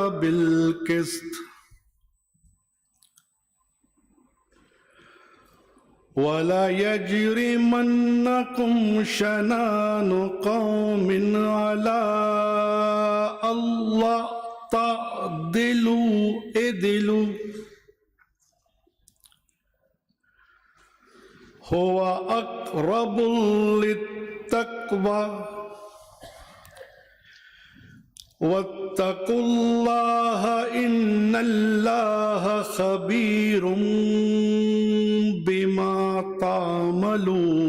بالقسط ولا يجرمنكم شنآن قوم على ألا تعدلوا اعدلوا هو أقرب للتقوى واتقوا الله إن الله خبير بما تعملون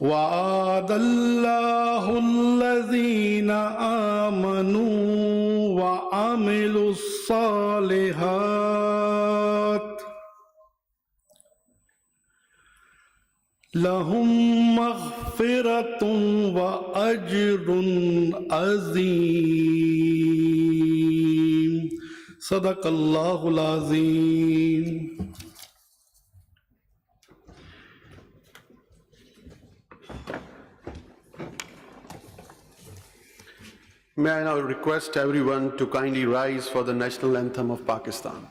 وعد الله الذين آمنوا وعملوا الصالحات لهم مغفرة وأجر عظيم صدق الله العظيم. May I now request everyone to kindly rise for the national anthem of Pakistan.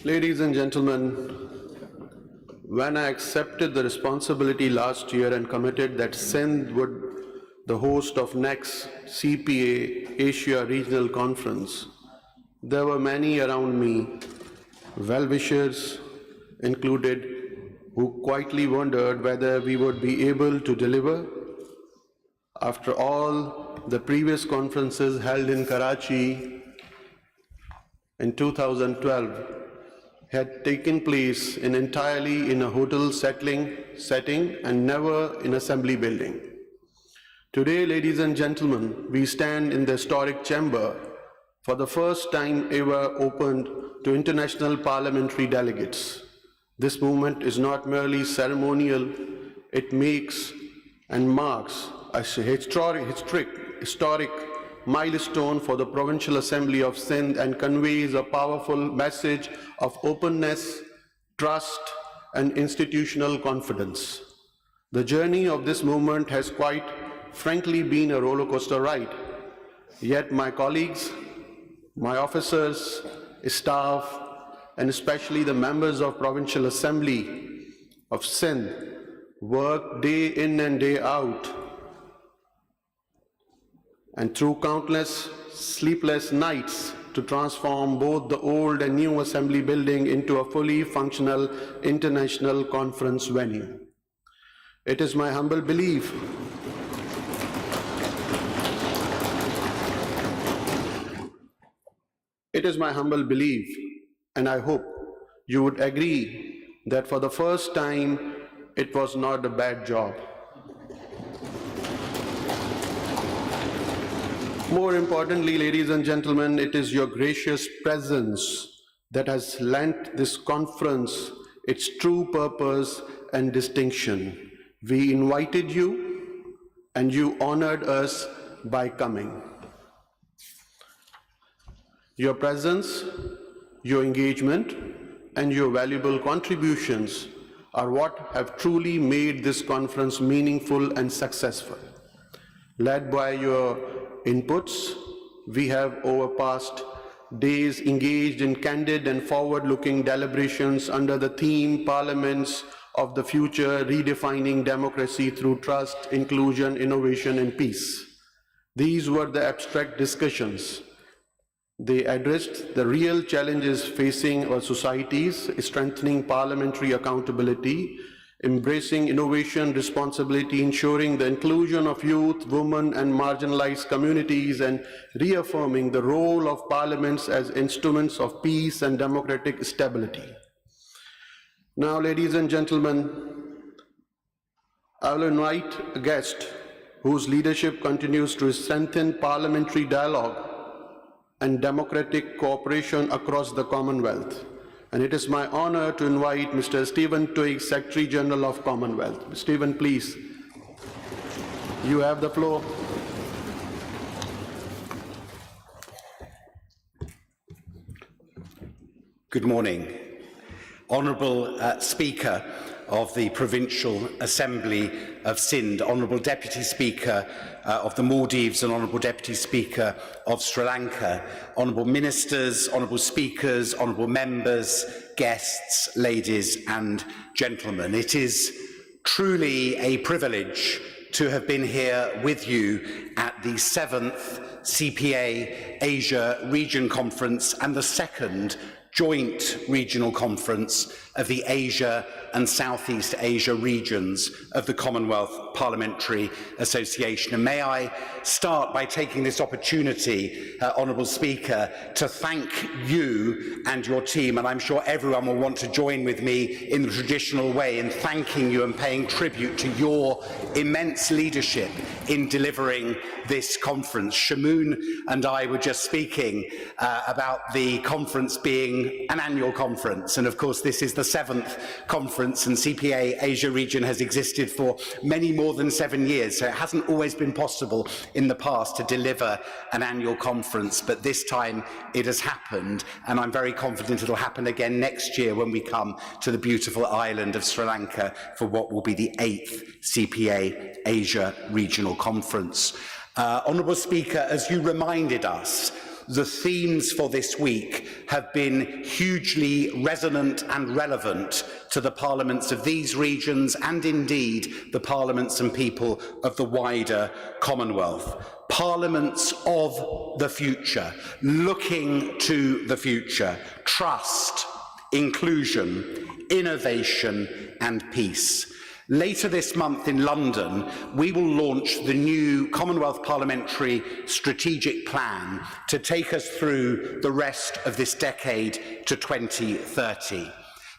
Ladies and gentlemen, when I accepted the responsibility last year and committed that Sindh would the host of next CPA Asia Regional Conference, there were many around me, well-wishers included, who quietly wondered whether we would be able to deliver. After all, the previous conferences held in Karachi in 2012 had taken place entirely in a hotel setting and never in assembly building. Today, ladies and gentlemen, we stand in the historic chamber for the first time ever opened to international parliamentary delegates. This movement is not merely ceremonial, it makes and marks a historic milestone for the Provincial Assembly of Sindh and conveys a powerful message of openness, trust, and institutional confidence. The journey of this movement has quite frankly been a roller coaster ride. Yet my colleagues, my officers, staff, and especially the members of Provincial Assembly of Sindh work day in and day out, and through countless sleepless nights to transform both the old and new assembly building into a fully functional international conference venue. It is my humble belief and I hope you would agree that for the first time it was not a bad job. More importantly, ladies and gentlemen, it is your gracious presence that has lent this conference its true purpose and distinction. We invited you and you honored us by coming. Your presence, your engagement, and your valuable contributions are what have truly made this conference meaningful and successful. Led by your inputs, we have over past days engaged in candid and forward-looking deliberations under the theme Parliaments of the Future, Redefining Democracy Through Trust, Inclusion, Innovation and Peace. These were the abstract discussions. They addressed the real challenges facing our societies, strengthening parliamentary accountability, embracing innovation, responsibility, ensuring the inclusion of youth, women, and marginalized communities, and reaffirming the role of parliaments as instruments of peace and democratic stability. Now, ladies and gentlemen, I will invite a guest whose leadership continues to strengthen parliamentary dialogue and democratic cooperation across the Commonwealth. And it is my honor to invite Mr. Stephen Twiggs, Secretary General of Commonwealth. Stephen, please, you have the floor. Good morning. Honourable Speaker of the Provincial Assembly of Sindh, Honourable Deputy Speaker of the Maldives and Honourable Deputy Speaker of Sri Lanka, Honourable Ministers, Honourable Speakers, Honourable Members, guests, ladies and gentlemen. It is truly a privilege to have been here with you at the 7th CPA Asia Region Conference and the 2nd Joint Regional Conference of the Asia and Southeast Asia regions of the Commonwealth Parliamentary Association. And may I start by taking this opportunity, Honourable Speaker, to thank you and your team, and I'm sure everyone will want to join with me in the traditional way in thanking you and paying tribute to your immense leadership in delivering this conference. Shamoon and I were just speaking about the conference being an annual conference, and of course this is the 7th conference, and CPA Asia region has existed for many more than 7 years, so it hasn't always been possible in the past to deliver an annual conference, but this time it has happened, and I'm very confident it'll happen again next year when we come to the beautiful island of Sri Lanka for what will be the 8th CPA Asia Regional Conference. Honourable Speaker, as you reminded us, the themes for this week have been hugely resonant and relevant to the parliaments of these regions and indeed the parliaments and people of the wider Commonwealth. Parliaments of the future, looking to the future, trust, inclusion, innovation and peace. Later this month in London, we will launch the new Commonwealth Parliamentary Strategic Plan to take us through the rest of this decade to 2030.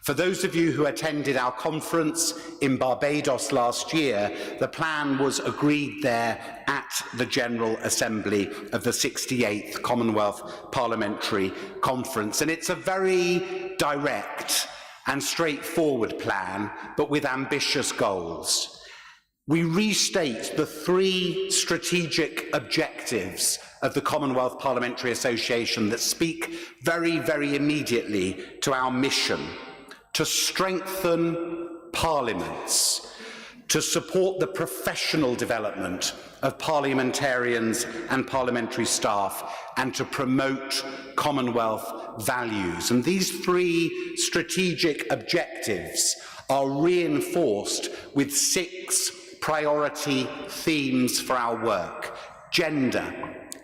For those of you who attended our conference in Barbados last year, the plan was agreed there at the General Assembly of the 68th Commonwealth Parliamentary Conference, and it's a very direct and straightforward plan, but with ambitious goals. We restate the 3 strategic objectives of the Commonwealth Parliamentary Association that speak very, very immediately to our mission: to strengthen parliaments, to support the professional development of parliamentarians and parliamentary staff, and to promote Commonwealth values. And these 3 strategic objectives are reinforced with 6 priority themes for our work: gender,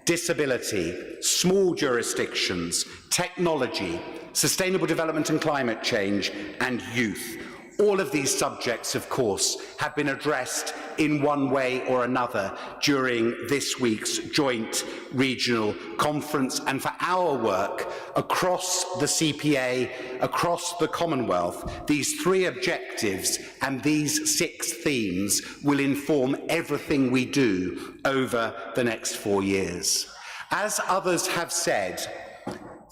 disability, small jurisdictions, technology, sustainable development and climate change, and youth. All of these subjects, of course, have been addressed in one way or another during this week's joint regional conference, and for our work across the CPA, across the Commonwealth, these 3 objectives and these 6 themes will inform everything we do over the next 4 years. As others have said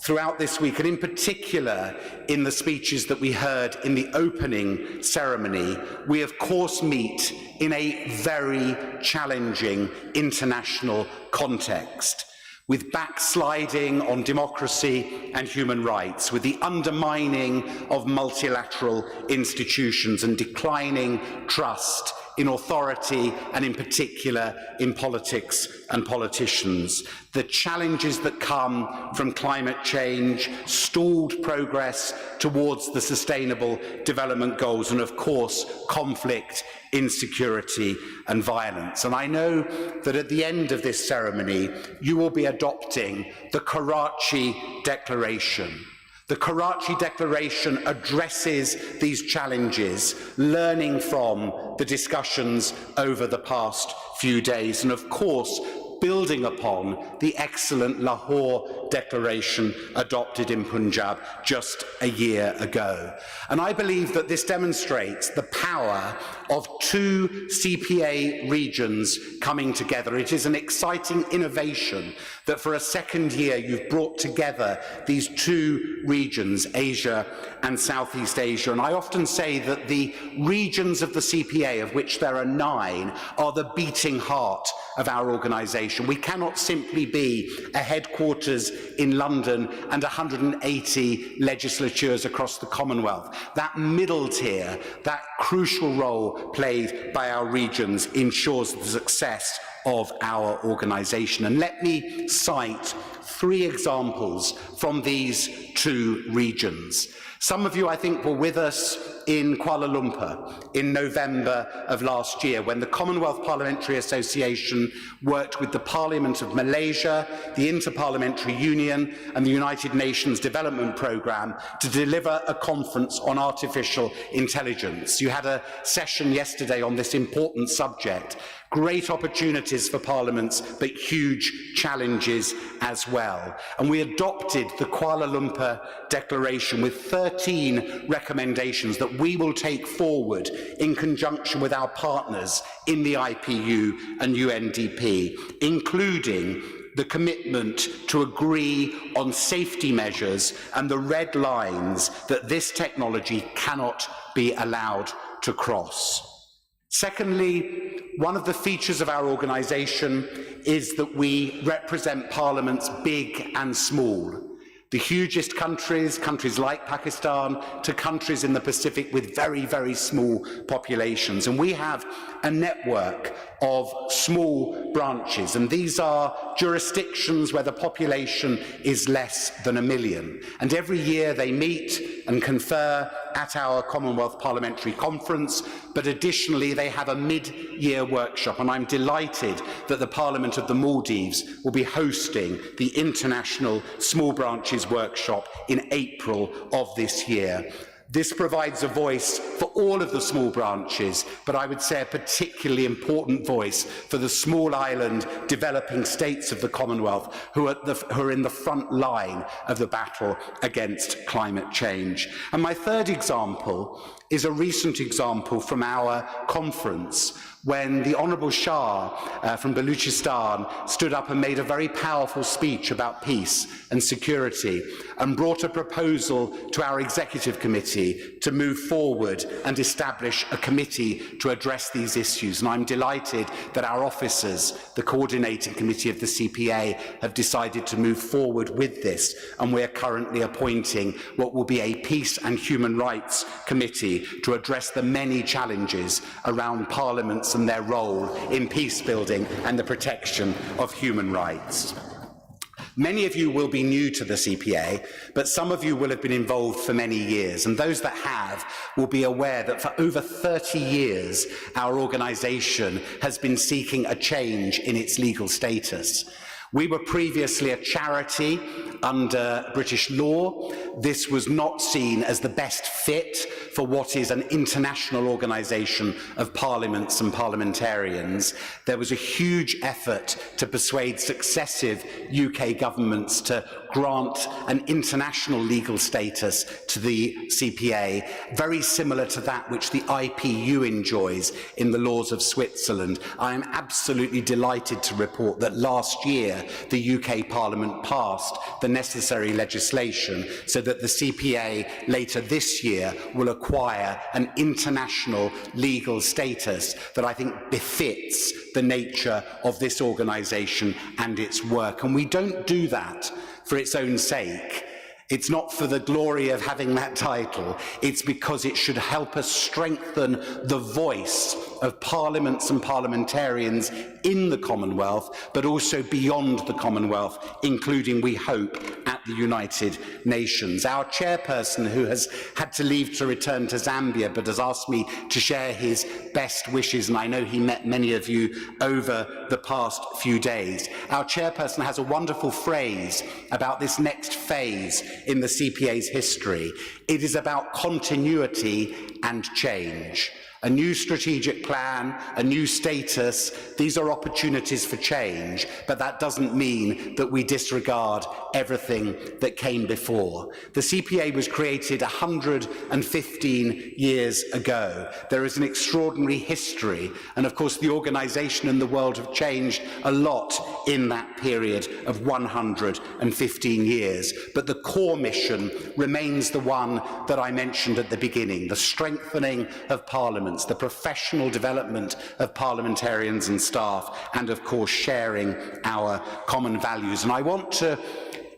throughout this week, and in particular in the speeches that we heard in the opening ceremony, we of course meet in a very challenging international context. with backsliding on democracy and human rights, with the undermining of multilateral institutions and declining trust in authority and in particular in politics and politicians. The challenges that come from climate change, stalled progress towards the Sustainable Development Goals, and of course conflict, insecurity and violence. And I know that at the end of this ceremony you will be adopting the Karachi Declaration. The Karachi Declaration addresses these challenges, learning from the discussions over the past few days, and of course building upon the excellent Lahore Declaration adopted in Punjab just a year ago. And I believe that this demonstrates the power of two CPA regions coming together. It is an exciting innovation that for a second year you've brought together these two regions, Asia and Southeast Asia. And I often say that the regions of the CPA, of which there are 9, are the beating heart of our organisation. We cannot simply be a headquarters in London and 180 legislatures across the Commonwealth. That middle tier, that crucial role played by our regions ensures the success of our organisation. And let me cite 3 examples from these 2 regions. Some of you, I think, were with us in Kuala Lumpur in November of last year when the Commonwealth Parliamentary Association worked with the Parliament of Malaysia, the Inter-Parliamentary Union and the United Nations Development Programme to deliver a conference on artificial intelligence. You had a session yesterday on this important subject. Great opportunities for parliaments, but huge challenges as well. And we adopted the Kuala Lumpur Declaration with 13 recommendations that we will take forward in conjunction with our partners in the IPU and UNDP, including the commitment to agree on safety measures and the red lines that this technology cannot be allowed to cross. Secondly, one of the features of our organisation is that we represent parliaments big and small. The hugest countries, countries like Pakistan, to countries in the Pacific with very, very small populations. And we have a network of small branches, and these are jurisdictions where the population is less than 1 million. And every year they meet and confer at our Commonwealth Parliamentary Conference, but additionally they have a mid-year workshop, and I'm delighted that the Parliament of the Maldives will be hosting the International Small Branches Workshop in April of this year. This provides a voice for all of the small branches, but I would say a particularly important voice for the small island developing states of the Commonwealth who are in the front line of the battle against climate change. And my third example is a recent example from our conference when the Honourable Shah from Baluchistan stood up and made a very powerful speech about peace and security and brought a proposal to our executive committee to move forward and establish a committee to address these issues. And I'm delighted that our officers, the coordinating committee of the CPA, have decided to move forward with this, and we're currently appointing what will be a Peace and Human Rights Committee to address the many challenges around parliaments and their role in peace building and the protection of human rights. Many of you will be new to the CPA, but some of you will have been involved for many years, and those that have will be aware that for over 30 years our organisation has been seeking a change in its legal status. We were previously a charity under British law. This was not seen as the best fit for what is an international organisation of parliaments and parliamentarians. There was a huge effort to persuade successive UK governments to grant an international legal status to the CPA, very similar to that which the IPU enjoys in the laws of Switzerland. I am absolutely delighted to report that last year the UK Parliament passed the necessary legislation so that the CPA later this year will acquire an international legal status that I think befits the nature of this organisation and its work. And we don't do that for its own sake. It's not for the glory of having that title. It's because it should help us strengthen the voice of parliaments and parliamentarians in the Commonwealth, but also beyond the Commonwealth, including, we hope, at the United Nations. Our chairperson, who has had to leave to return to Zambia, but has asked me to share his best wishes, and I know he met many of you over the past few days. Our chairperson has a wonderful phrase about this next phase in the CPA's history. It is about continuity and change. A new strategic plan, a new status, these are opportunities for change, but that doesn't mean that we disregard everything that came before. The CPA was created 115 years ago. There is an extraordinary history, and of course the organisation and the world have changed a lot in that period of 115 years. But the core mission remains the one that I mentioned at the beginning, the strengthening of Parliament, the professional development of parliamentarians and staff, and of course sharing our common values. And I want to,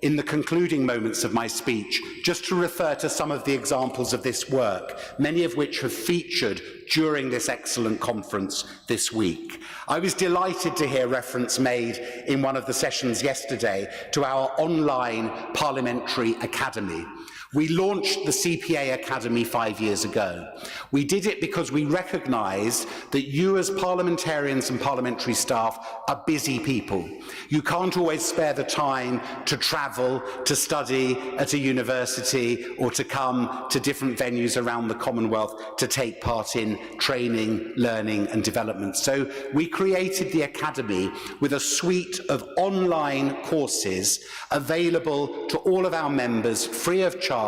in the concluding moments of my speech, just to refer to some of the examples of this work, many of which have featured during this excellent conference this week. I was delighted to hear reference made in one of the sessions yesterday to our online parliamentary academy. We launched the CPA Academy 5 years ago. We did it because we recognised that you as parliamentarians and parliamentary staff are busy people. You can't always spare the time to travel, to study at a university, or to come to different venues around the Commonwealth to take part in training, learning and development. So we created the Academy with a suite of online courses available to all of our members free of charge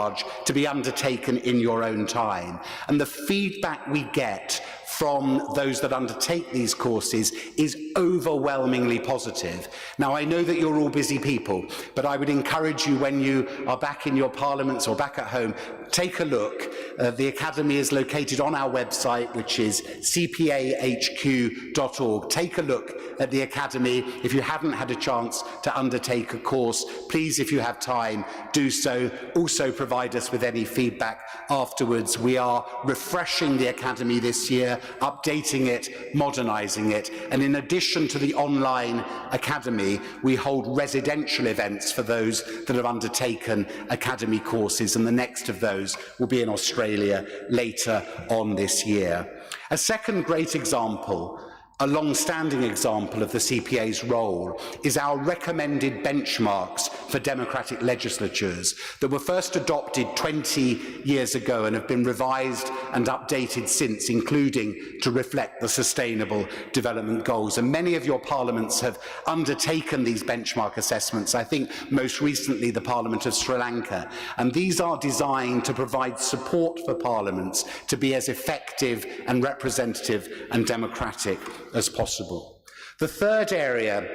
to be undertaken in your own time. And the feedback we get from those that undertake these courses is overwhelmingly positive. Now, I know that you're all busy people, but I would encourage you, when you are back in your parliaments or back at home, take a look. The Academy is located on our website, which is cpahq.org. Take a look at the Academy. If you haven't had a chance to undertake a course, please, if you have time, do so. Also provide us with any feedback afterwards. We are refreshing the Academy this year, updating it, modernising it, and in addition to the online Academy, we hold residential events for those that have undertaken Academy courses, and the next of those will be in Australia later on this year. A second great example, a long-standing example of the CPA's role, is our recommended benchmarks for democratic legislatures that were first adopted 20 years ago and have been revised and updated since, including to reflect the Sustainable Development Goals. And many of your parliaments have undertaken these benchmark assessments, I think most recently the Parliament of Sri Lanka. And these are designed to provide support for parliaments to be as effective and representative and democratic as possible. The third area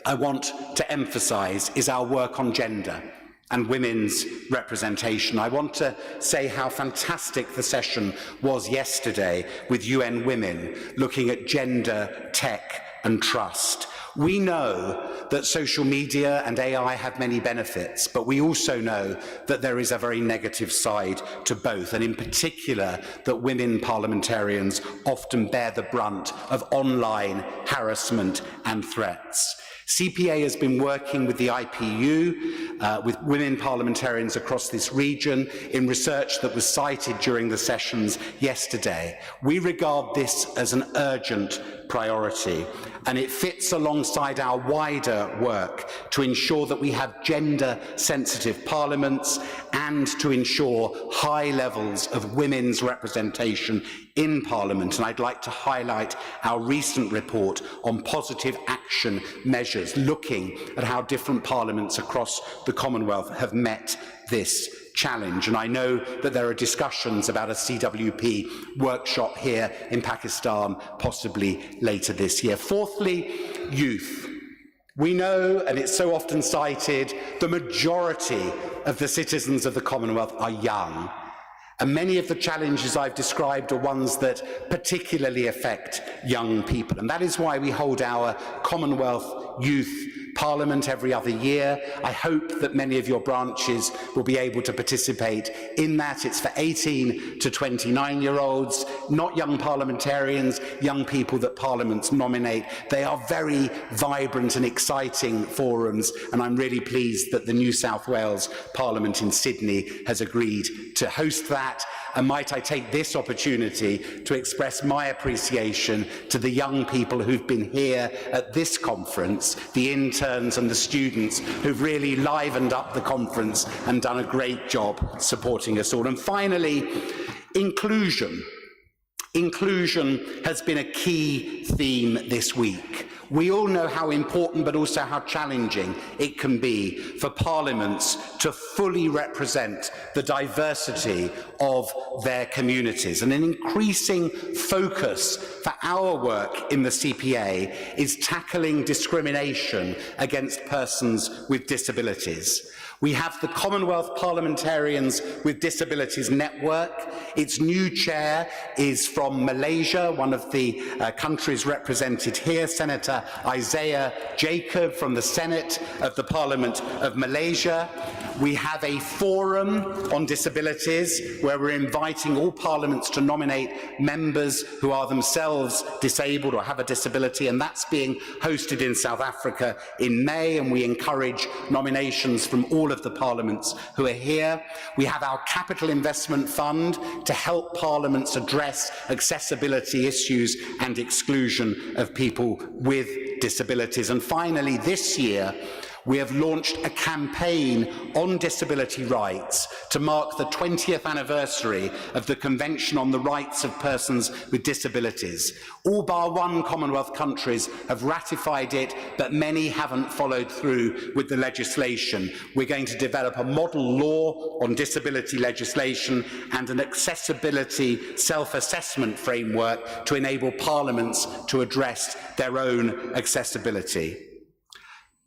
I want to emphasise is our work on gender and women's representation. I want to say how fantastic the session was yesterday with UN Women, looking at gender, tech and trust. We know that social media and AI have many benefits, but we also know that there is a very negative side to both, and in particular that women parliamentarians often bear the brunt of online harassment and threats. CPA has been working with the IPU, with women parliamentarians across this region, in research that was cited during the sessions yesterday. We regard this as an urgent priority, and it fits alongside our wider work to ensure that we have gender-sensitive parliaments and to ensure high levels of women's representation in Parliament. And I'd like to highlight our recent report on positive action measures measures looking at how different parliaments across the Commonwealth have met this challenge. And I know that there are discussions about a CWP workshop here in Pakistan, possibly later this year. Fourthly, youth. We know, and it's so often cited, the majority of the citizens of the Commonwealth are young. And many of the challenges I've described are ones that particularly affect young people. And that is why we hold our Commonwealth Youth Parliament every other year. I hope that many of your branches will be able to participate in that. It's for 18 to 29-year-olds, not young parliamentarians, young people that parliaments nominate. They are very vibrant and exciting forums, and I'm really pleased that the New South Wales Parliament in Sydney has agreed to host that. And might I take this opportunity to express my appreciation to the young people who've been here at this conference, the interns and the students who've really livened up the conference and done a great job supporting us all. And finally, inclusion. Inclusion has been a key theme this week. We all know how important but also how challenging it can be for parliaments to fully represent the diversity of their communities. And an increasing focus for our work in the CPA is tackling discrimination against persons with disabilities. We have the Commonwealth Parliamentarians with Disabilities Network. Its new chair is from Malaysia, one of the countries represented here, Senator Isaiah Jacob from the Senate of the Parliament of Malaysia. We have a forum on disabilities where we're inviting all parliaments to nominate members who are themselves disabled or have a disability, and that's being hosted in South Africa in May, and we encourage nominations from all of the parliaments who are here. We have our Capital Investment Fund to help parliaments address accessibility issues and exclusion of people with disabilities. And finally, this year, we have launched a campaign on disability rights to mark the 20th anniversary of the Convention on the Rights of Persons with Disabilities. All bar one Commonwealth countries have ratified it, but many haven't followed through with the legislation. We're going to develop a model law on disability legislation and an accessibility self-assessment framework to enable parliaments to address their own accessibility.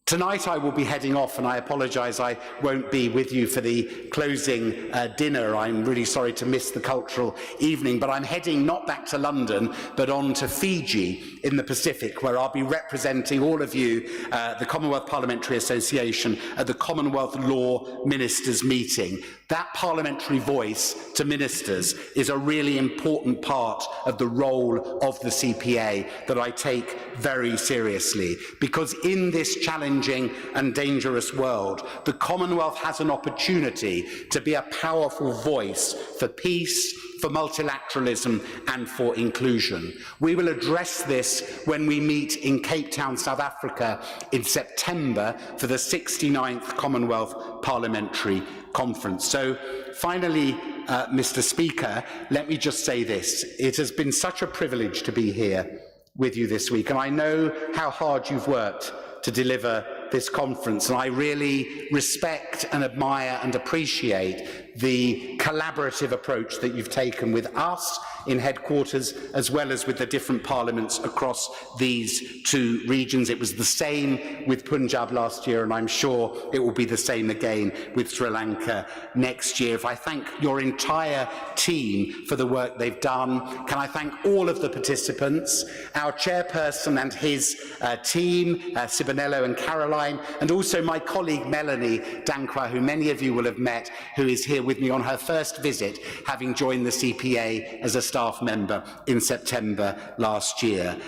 Tonight I will be heading off, and I apologise I won't be with you for the closing dinner. I'm really sorry to miss the cultural evening, but I'm heading not back to London, but on to Fiji in the Pacific, where I'll be representing all of you, the Commonwealth Parliamentary Association, at the Commonwealth Law Ministers meeting. That parliamentary voice to ministers is a really important part of the role of the CPA that I take very seriously, because in this challenging and dangerous world, the Commonwealth has an opportunity to be a powerful voice for peace, for multilateralism and for inclusion. We will address this when we meet in Cape Town, South Africa in September for the 69th Commonwealth Parliamentary Conference. So finally, Mr. Speaker, let me just say this. It has been such a privilege to be here with you this week, and I know how hard you've worked to deliver this conference, and I really respect and admire and appreciate the collaborative approach that you've taken with us in headquarters, as well as with the different parliaments across these two regions. It was the same with Punjab last year, and I'm sure it will be the same again with Sri Lanka next year. If I thank your entire team for the work they've done, can I thank all of the participants, our chairperson and his team, Sibonello and Caroline, and also my colleague Melanie Dankwa, who many of you will have met, who is here with me on her first visit, having joined the CPA as a staff member in September last year.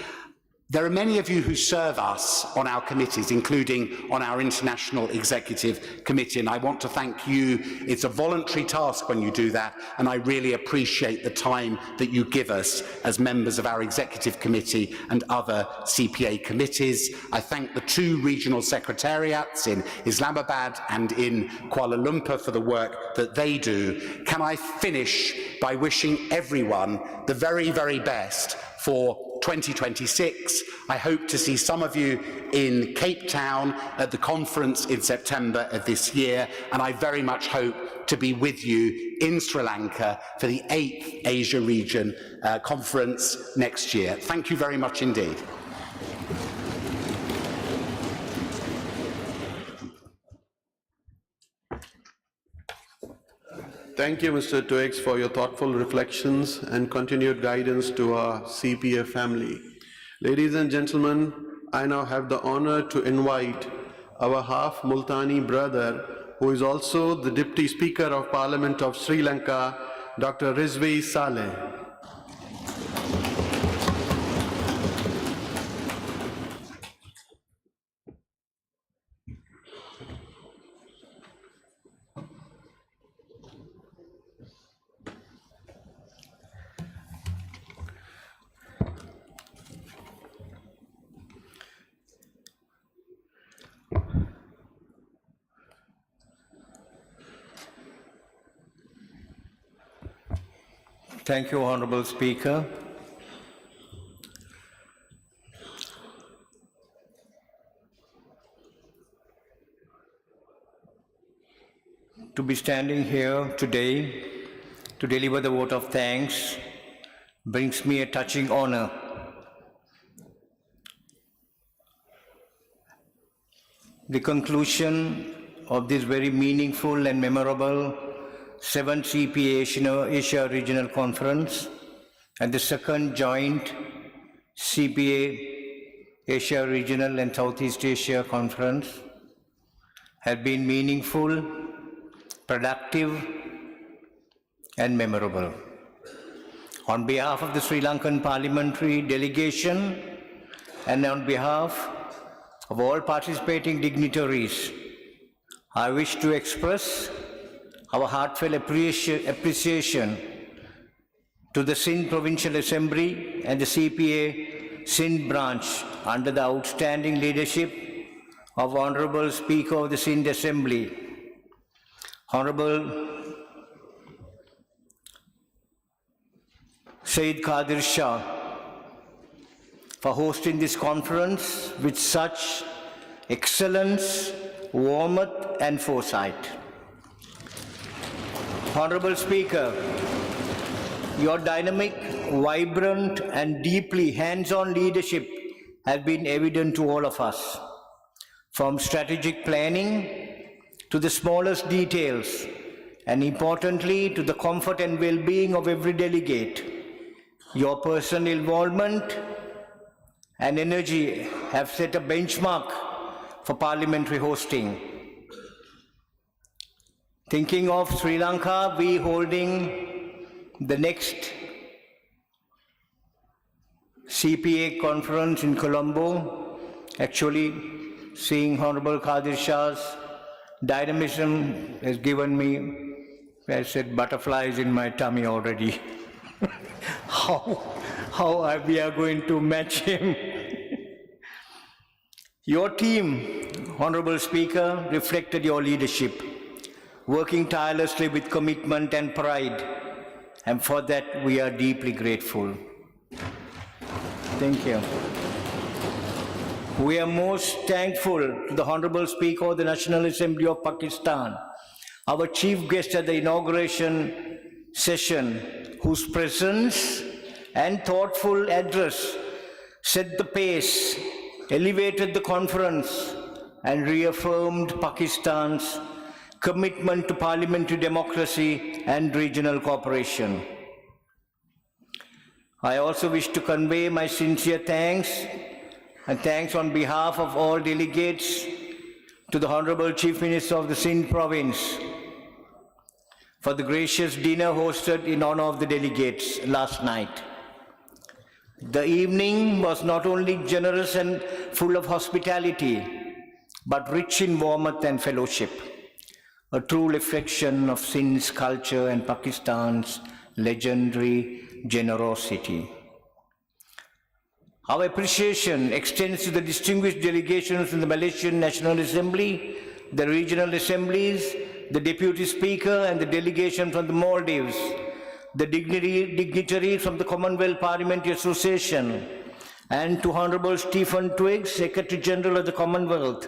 There are many of you who serve us on our committees, including on our International Executive Committee, and I want to thank you. It's a voluntary task when you do that, and I really appreciate the time that you give us as members of our Executive Committee and other CPA committees. I thank the two regional secretariats in Islamabad and in Kuala Lumpur for the work that they do. Can I finish by wishing everyone the very, very best for 2026. I hope to see some of you in Cape Town at the conference in September of this year, and I very much hope to be with you in Sri Lanka for the 8th Asia Region Conference next year. Thank you very much indeed. Thank you, Mr. Tuex, for your thoughtful reflections and continued guidance to our CPA family. Ladies and gentlemen, I now have the honor to invite our half Multani brother, who is also the Deputy Speaker of Parliament of Sri Lanka, Dr. Rizvi Saleh. Thank you, Honorable Speaker. To be standing here today to deliver the vote of thanks brings me a touching honor. The conclusion of this very meaningful and memorable 7th CPA Asia Regional Conference and the 2nd Joint CPA Asia Regional and Southeast Asia Conference have been meaningful, productive, and memorable. On behalf of the Sri Lankan Parliamentary Delegation and on behalf of all participating dignitaries, I wish to express our heartfelt appreciation to the Sindh Provincial Assembly and the CPA Sindh branch under the outstanding leadership of Honorable Speaker of the Sindh Assembly, Honorable Syed Qadir Shah, for hosting this conference with such excellence, warmth, and foresight. Honorable Speaker, your dynamic, vibrant, and deeply hands-on leadership has been evident to all of us. From strategic planning to the smallest details, and importantly to the comfort and well-being of every delegate, your personal involvement and energy have set a benchmark for parliamentary hosting. Thinking of Sri Lanka, we holding the next CPA conference in Colombo, actually seeing Honorable Qadir Shah's dynamism has given me, I said, butterflies in my tummy already. How we are going to match him. Your team, Honorable Speaker, reflected your leadership, working tirelessly with commitment and pride, and for that we are deeply grateful. Thank you. We are most thankful to the Honorable Speaker of the National Assembly of Pakistan, our chief guest at the inauguration session, whose presence and thoughtful address set the pace, elevated the conference, and reaffirmed Pakistan's commitment to parliamentary democracy and regional cooperation. I also wish to convey my sincere thanks on behalf of all delegates to the Honorable Chief Minister of the Sindh Province for the gracious dinner hosted in honor of the delegates last night. The evening was not only generous and full of hospitality, but rich in warmth and fellowship, a true reflection of Sindh's culture and Pakistan's legendary generosity. Our appreciation extends to the distinguished delegations in the Malaysian National Assembly, the regional assemblies, the Deputy Speaker and the delegation from the Maldives, the dignitaries from the Commonwealth Parliamentary Association, and to Honorable Stephen Twiggs, Secretary General of the Commonwealth.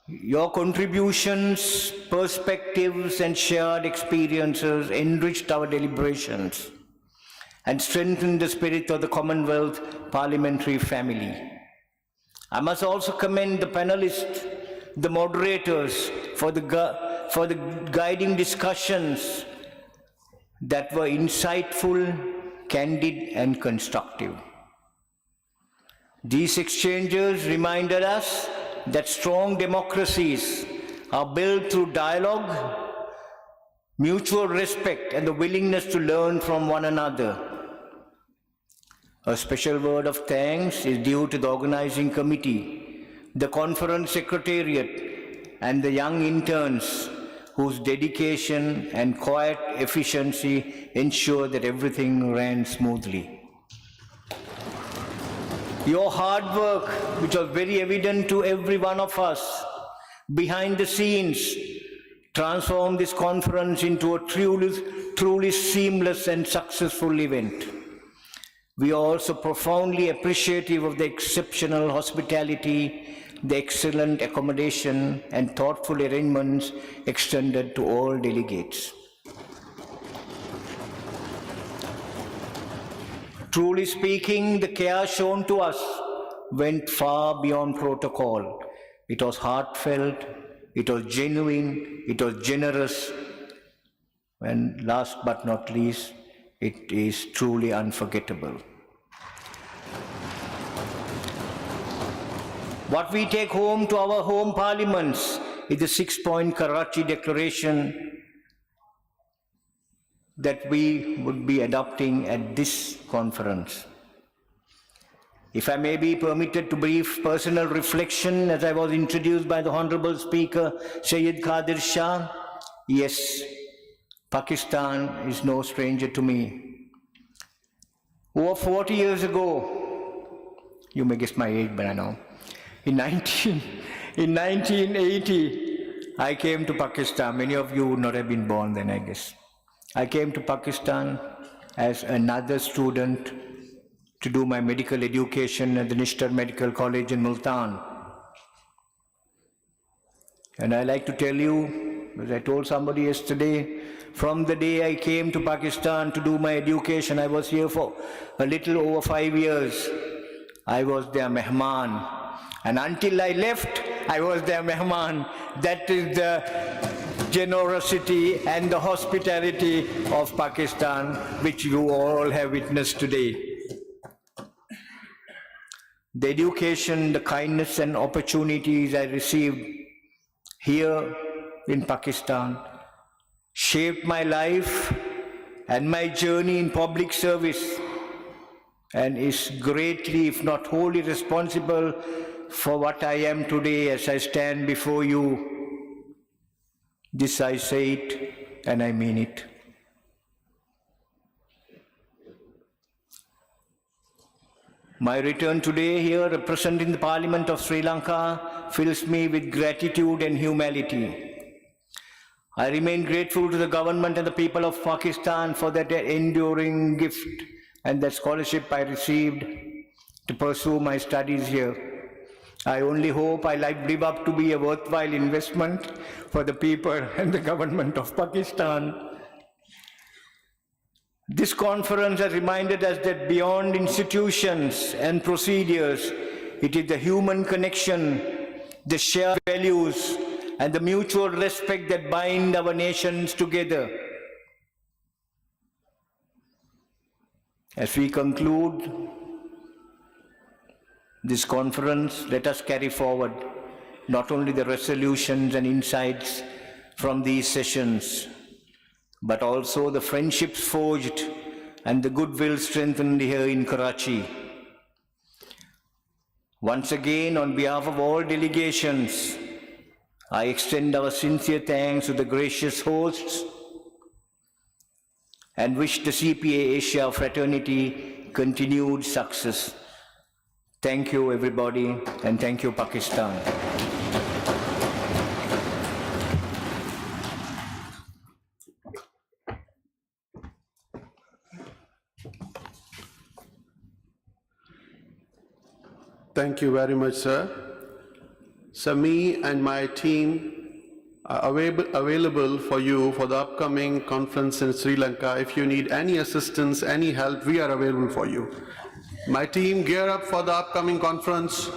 Your contributions, perspectives, and shared experiences enriched our deliberations and strengthened the spirit of the Commonwealth parliamentary family. I must also commend the panelists, the moderators, for the guiding discussions that were insightful, candid, and constructive. These exchanges reminded us that strong democracies are built through dialogue, mutual respect, and the willingness to learn from one another. A special word of thanks is due to the organizing committee, the conference secretariat, and the young interns whose dedication and quiet efficiency ensure that everything ran smoothly. Your hard work, which was very evident to every one of us behind the scenes, transformed this conference into a truly seamless and successful event. We are also profoundly appreciative of the exceptional hospitality, the excellent accommodation, and thoughtful arrangements extended to all delegates. Truly speaking, the care shown to us went far beyond protocol. It was heartfelt, it was genuine, it was generous, and last but not least, it is truly unforgettable. What we take home to our home parliaments is the 6-point Karachi Declaration that we would be adopting at this conference. If I may be permitted to brief personal reflection as I was introduced by the Honorable Speaker Syed Qadir Shah, yes, Pakistan is no stranger to me. Over 40 years ago, you may guess my age by now, in 1980, I came to Pakistan. Many of you would not have been born then, I guess. I came to Pakistan as another student to do my medical education at the Nishtar Medical College in Multan. And I like to tell you, as I told somebody yesterday, from the day I came to Pakistan to do my education, I was here for a little over 5 years. I was their mehman. And until I left, I was their mehman. That is the generosity and the hospitality of Pakistan, which you all have witnessed today. The education, the kindness and opportunities I received here in Pakistan shaped my life and my journey in public service, and is greatly, if not wholly, responsible for what I am today as I stand before you. This I say it, and I mean it. My return today here representing the Parliament of Sri Lanka fills me with gratitude and humility. I remain grateful to the government and the people of Pakistan for that enduring gift and that scholarship I received to pursue my studies here. I only hope I live up to be a worthwhile investment for the people and the government of Pakistan. This conference has reminded us that beyond institutions and procedures, it is the human connection, the shared values, and the mutual respect that bind our nations together. As we conclude this conference, let us carry forward not only the resolutions and insights from these sessions, but also the friendships forged and the goodwill strengthened here in Karachi. Once again, on behalf of all delegations, I extend our sincere thanks to the gracious hosts and wish the CPA Asia fraternity continued success. Thank you, everybody, and thank you, Pakistan. Thank you very much, sir. So me and my team are available for you for the upcoming conference in Sri Lanka. If you need any assistance, any help, we are available for you. My team, gear up for the upcoming conference.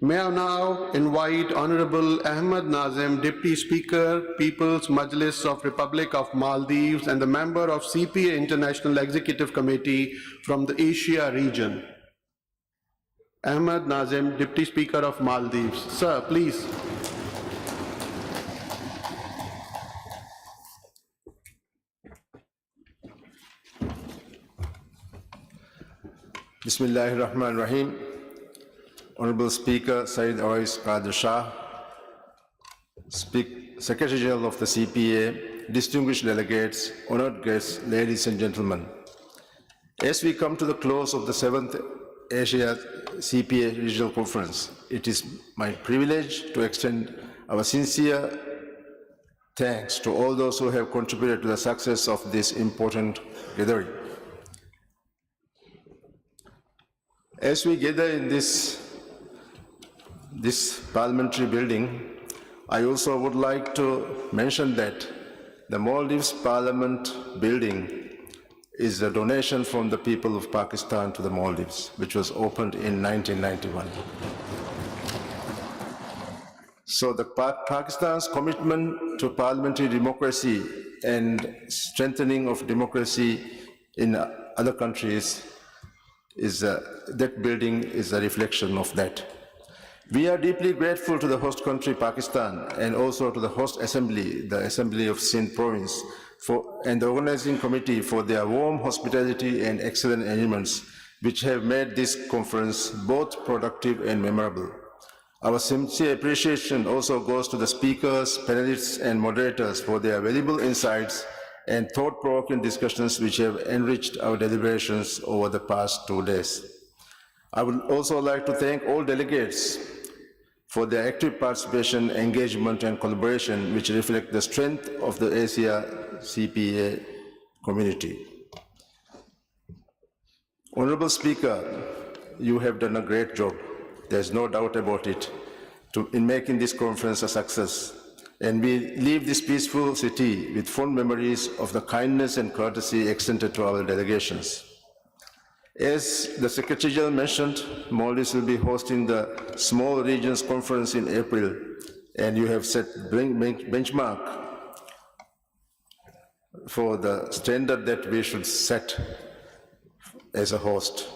May I now invite Honorable Ahmed Nazim, Deputy Speaker, People's Majlis of Republic of Maldives and the member of CPA International Executive Committee from the Asia region. Ahmed Nazim, Deputy Speaker of Maldives. Sir, please. Bismillahirrahmanirrahim. Honorable Speaker Said Awais Qadir Shah, Secretary General of the CPA, distinguished delegates, honored guests, ladies and gentlemen. As we come to the close of the 7th Asia CPA Regional Conference, it is my privilege to extend our sincere thanks to all those who have contributed to the success of this important gathering. As we gather in this parliamentary building, I also would like to mention that the Maldives Parliament building is a donation from the people of Pakistan to the Maldives, which was opened in 1991. So Pakistan's commitment to parliamentary democracy and strengthening of democracy in other countries that building is a reflection of that. We are deeply grateful to the host country, Pakistan, and also to the host assembly, the Assembly of Sindh Province, and the organizing committee for their warm hospitality and excellent arrangements, which have made this conference both productive and memorable. Our sincere appreciation also goes to the speakers, panelists, and moderators for their valuable insights and thought-provoking discussions which have enriched our deliberations over the past 2 days. I would also like to thank all delegates for their active participation, engagement, and collaboration, which reflect the strength of the Asia CPA community. Honorable Speaker, you have done a great job. There's no doubt about it, in making this conference a success. And we leave this peaceful city with fond memories of the kindness and courtesy extended to our delegations. As the Secretary General mentioned, Maldives will be hosting the Small Regions Conference in April, and you have set benchmark for the standard that we should set as a host.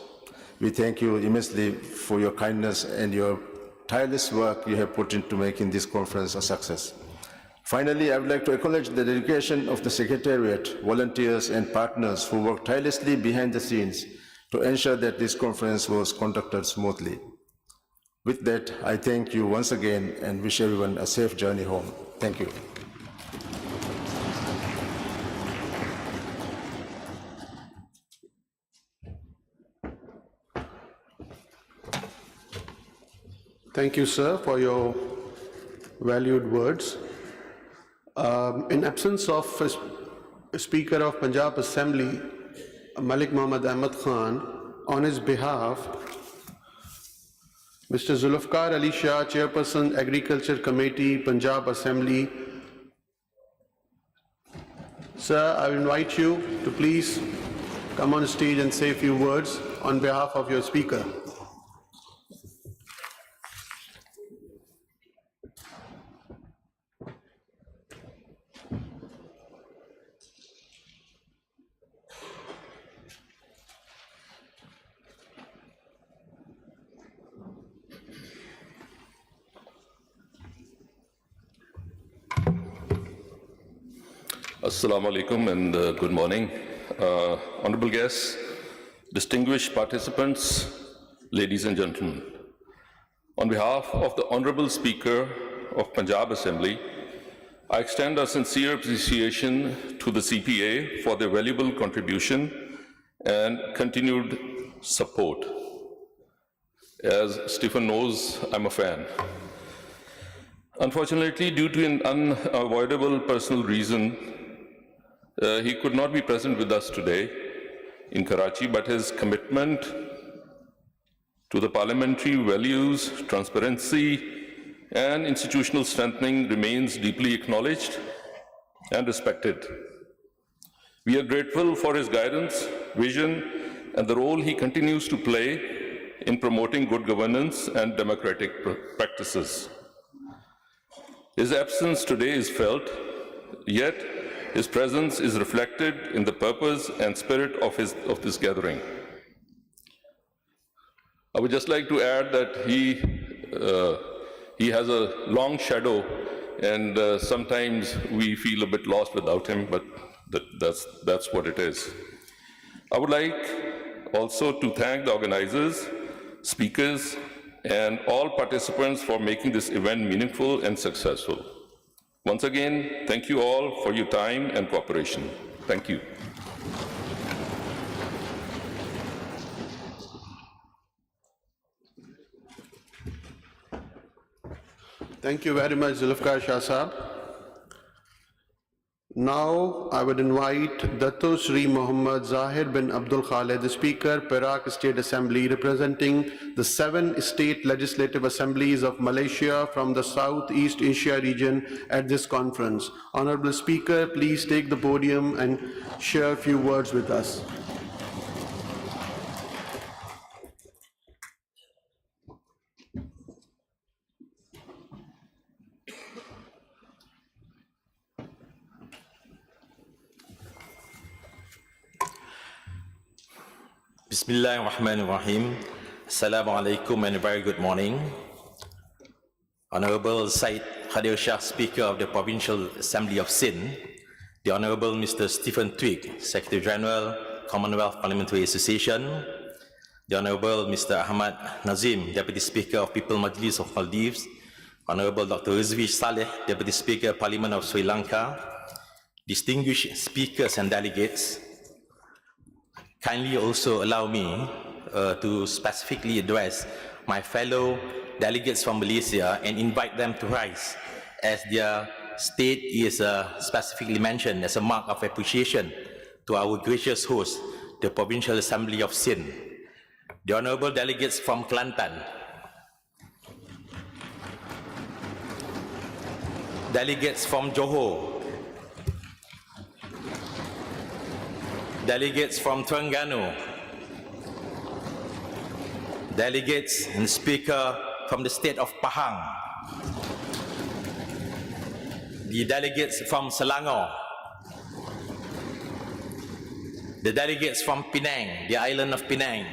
We thank you immensely for your kindness and your tireless work you have put into making this conference a success. Finally, I would like to acknowledge the dedication of the Secretariat, volunteers, and partners who worked tirelessly behind the scenes to ensure that this conference was conducted smoothly. With that, I thank you once again and wish everyone a safe journey home. Thank you. Thank you, sir, for your valued words. In absence of Speaker of Punjab Assembly, Malik Muhammad Ahmed Khan, on his behalf, Mr. Zulfikar Ali Shah, Chairperson, Agriculture Committee, Punjab Assembly. Sir, I invite you to please come on stage and say a few words on behalf of your speaker. Assalamu alaikum and good morning. Honorable guests, distinguished participants, ladies and gentlemen. On behalf of the Honorable Speaker of Punjab Assembly, I extend our sincere appreciation to the CPA for their valuable contribution and continued support. As Stephen knows, I'm a fan. Unfortunately, due to an unavoidable personal reason, he could not be present with us today in Karachi, but his commitment to the parliamentary values, transparency, and institutional strengthening remains deeply acknowledged and respected. We are grateful for his guidance, vision, and the role he continues to play in promoting good governance and democratic practices. His absence today is felt, yet his presence is reflected in the purpose and spirit of this gathering. I would just like to add that he has a long shadow, and sometimes we feel a bit lost without him, but that's what it is. I would like also to thank the organizers, speakers, and all participants for making this event meaningful and successful. Once again, thank you all for your time and cooperation. Thank you. Thank you very much, Zulfikar Shah Sahab. Now, I would invite Dato Sri Muhammad Zahir bin Abdul Khalid, the Speaker, Perak State Assembly, representing the 7 state legislative assemblies of Malaysia from the Southeast Asia region at this conference. Honorable Speaker, please take the podium and share a few words with us. Bismillahirrahmanirrahim. Assalamu alaikum and a very good morning. Honorable Syed Khadir Shah, Speaker of the Provincial Assembly of Sindh, the Honorable Mr. Stephen Twigg, Secretary General, Commonwealth Parliamentary Association, the Honorable Mr. Ahmad Nazim, Deputy Speaker of People Majlis of Maldives, Honorable Dr. Rizvi Saleh, Deputy Speaker, Parliament of Sri Lanka, distinguished speakers and delegates, kindly also allow me to specifically address my fellow delegates from Malaysia and invite them to rise, as their state is specifically mentioned as a mark of appreciation to our gracious host, the Provincial Assembly of Sindh. The honorable delegates from Kelantan, delegates from Johor, delegates from Terengganu, delegates and speaker from the state of Pahang, the delegates from Selangor, the delegates from Penang, the island of Penang,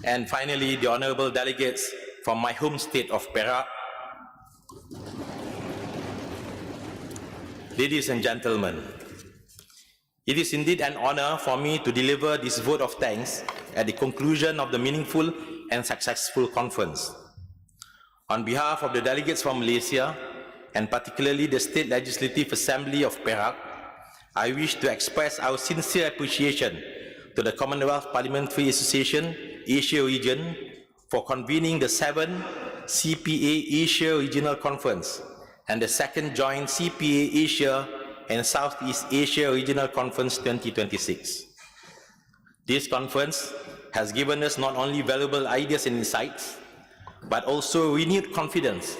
and finally the honorable delegates from my home state of Perak. Ladies and gentlemen, it is indeed an honor for me to deliver this vote of thanks at the conclusion of the meaningful and successful conference. On behalf of the delegates from Malaysia, and particularly the State Legislative Assembly of Perak, I wish to express our sincere appreciation to the Commonwealth Parliamentary Association Asia Region for convening the 7th CPA Asia Regional Conference and the 2nd Joint CPA Asia and Southeast Asia Regional Conference 2026. This conference has given us not only valuable ideas and insights, but also renewed confidence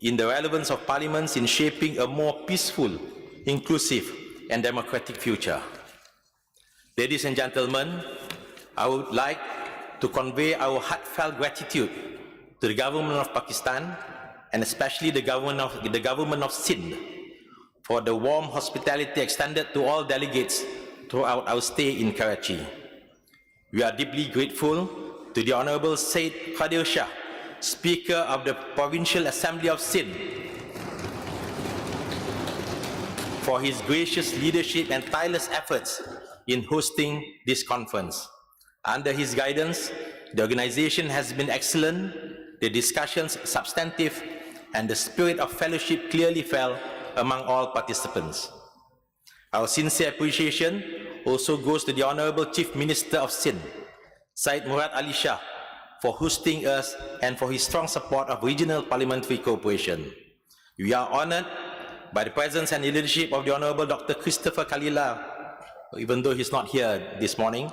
in the relevance of parliaments in shaping a more peaceful, inclusive, and democratic future. Ladies and gentlemen, I would like to convey our heartfelt gratitude to the government of Pakistan, and especially the government of Sindh, for the warm hospitality extended to all delegates throughout our stay in Karachi. We are deeply grateful to the Honorable Syed Khadir Shah, Speaker of the Provincial Assembly of Sindh, for his gracious leadership and tireless efforts in hosting this conference. Under his guidance, the organization has been excellent, the discussions substantive, and the spirit of fellowship clearly felt among all participants. Our sincere appreciation also goes to the Honorable Chief Minister of Sindh, Syed Murad Ali Shah, for hosting us and for his strong support of regional parliamentary cooperation. We are honored by the presence and leadership of the Honorable Dr. Christopher Kalila, even though he's not here this morning,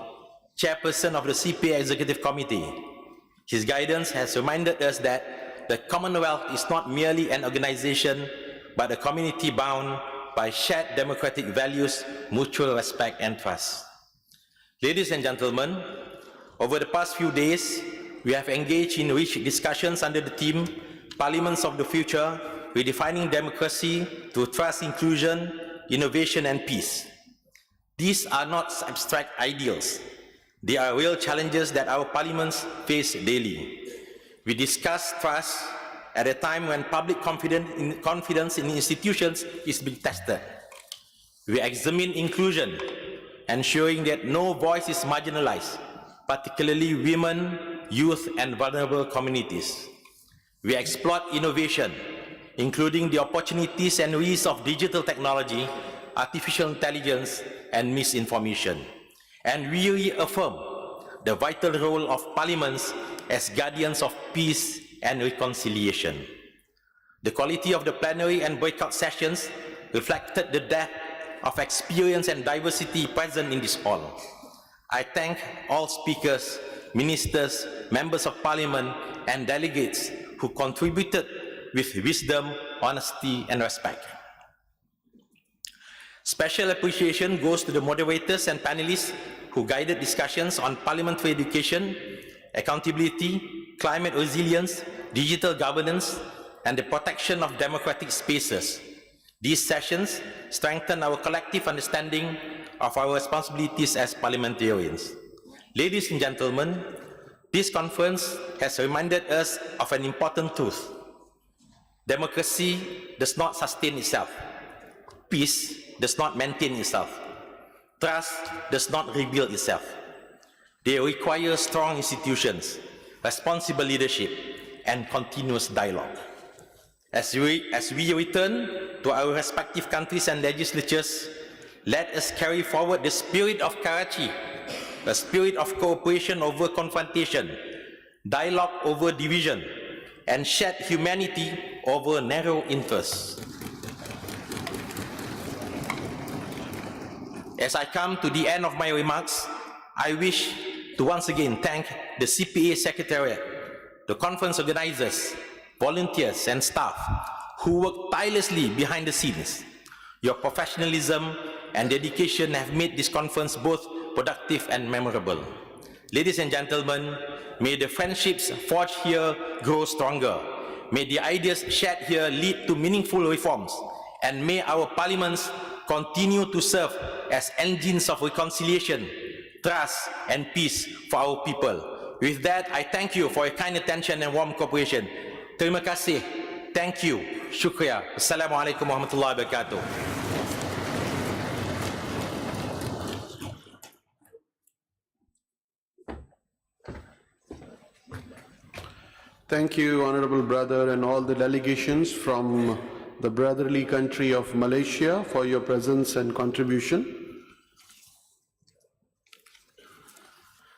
Chairperson of the CPA Executive Committee. His guidance has reminded us that the Commonwealth is not merely an organization, but a community bound by shared democratic values, mutual respect and trust. Ladies and gentlemen, over the past few days, we have engaged in rich discussions under the theme Parliaments of the Future, Redefining Democracy Through Trust, Inclusion, Innovation and Peace. These are not abstract ideals. They are real challenges that our parliaments face daily. We discuss trust at a time when public confidence in institutions is being tested. We examine inclusion, ensuring that no voice is marginalized, particularly women, youth, and vulnerable communities. We explore innovation, including the opportunities and risks of digital technology, artificial intelligence, and misinformation. And we reaffirm the vital role of parliaments as guardians of peace and reconciliation. The quality of the plenary and breakout sessions reflected the depth of experience and diversity present in this hall. I thank all speakers, ministers, members of parliament, and delegates who contributed with wisdom, honesty, and respect. Special appreciation goes to the moderators and panelists who guided discussions on parliamentary education, accountability, climate resilience, digital governance, and the protection of democratic spaces. These sessions strengthen our collective understanding of our responsibilities as parliamentarians. Ladies and gentlemen, this conference has reminded us of an important truth. Democracy does not sustain itself. Peace does not maintain itself. Trust does not rebuild itself. They require strong institutions, responsible leadership, and continuous dialogue. As we return to our respective countries and legislatures, let us carry forward the spirit of Karachi, a spirit of cooperation over confrontation, dialogue over division, and shared humanity over narrow interests. As I come to the end of my remarks, I wish to once again thank the CPA Secretariat, the conference organizers, volunteers, and staff who work tirelessly behind the scenes. Your professionalism and dedication have made this conference both productive and memorable. Ladies and gentlemen, may the friendships forged here grow stronger. May the ideas shared here lead to meaningful reforms, and may our parliaments continue to serve as engines of reconciliation, trust, and peace for our people. With that, I thank you for your kind attention and warm cooperation. Terima kasih. Thank you. Shukriya. Assalamualaikum warahmatullahi wabarakatuh. Thank you, Honorable Brother, and all the delegations from the brotherly country of Malaysia for your presence and contribution.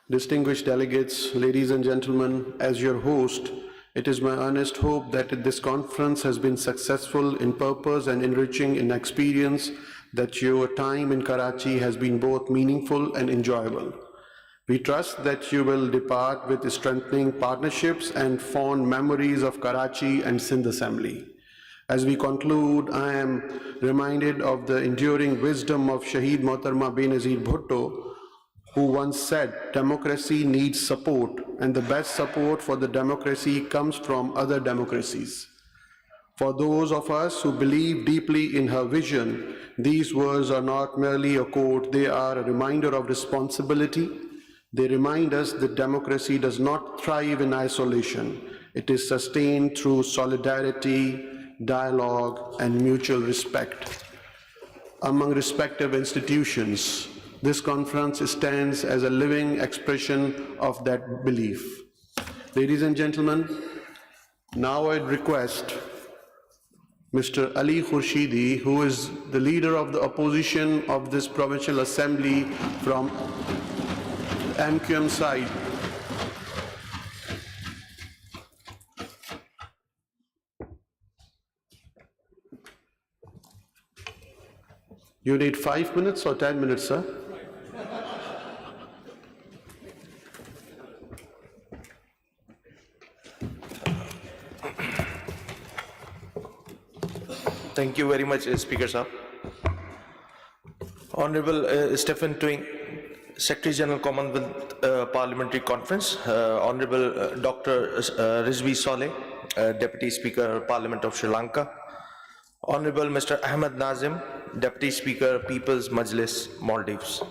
Distinguished delegates, ladies and gentlemen, as your host, it is my earnest hope that this conference has been successful in purpose and enriching in experience, that your time in Karachi has been both meaningful and enjoyable. We trust that you will depart with strengthening partnerships and fond memories of Karachi and Sindh Assembly. As we conclude, I am reminded of the enduring wisdom of Shaheed Mohtarma Benazir Bhutto, who once said, democracy needs support, and the best support for the democracy comes from other democracies. For those of us who believe deeply in her vision, these words are not merely a quote, they are a reminder of responsibility. They remind us that democracy does not thrive in isolation. It is sustained through solidarity, dialogue, and mutual respect. Among respective institutions, this conference stands as a living expression of that belief. Ladies and gentlemen, now I'd request Mr. Ali Khurshidi, who is the leader of the opposition of this Provincial Assembly from MQM side, You need 5 minutes or 10 minutes, sir? Thank you very much, Speaker Sir. Honorable Stephen Twing, Secretary General Commonwealth Parliamentary Conference, Honorable Dr. Rizvi Saleh, Deputy Speaker Parliament of Sri Lanka, Honorable Mr. Ahmed Nazim, Deputy Speaker People's Majlis, Maldives,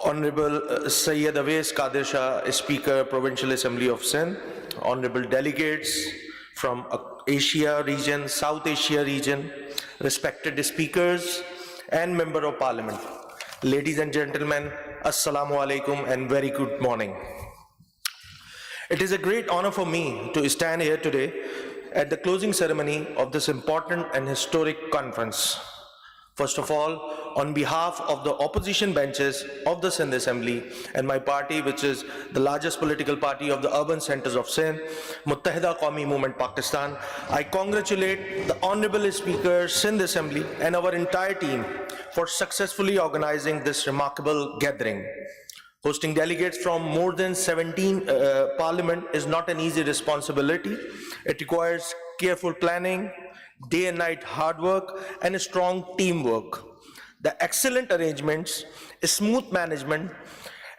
Honorable Syed Awais Qadir Shah, Speaker Provincial Assembly of Sindh, Honorable delegates from Asia region, South Asia region, respected speakers and Member of Parliament. Ladies and gentlemen, Assalamu alaikum and very good morning. It is a great honor for me to stand here today at the closing ceremony of this important and historic conference. First of all, on behalf of the opposition benches of the Sindh Assembly and my party, which is the largest political party of the urban centers of Sindh, Muttahida Qawmi Movement Pakistan, I congratulate the Honorable Speaker, Sindh Assembly and our entire team for successfully organizing this remarkable gathering. Hosting delegates from more than 17 Parliament is not an easy responsibility. It requires careful planning, day and night hard work, and strong teamwork. The excellent arrangements, smooth management,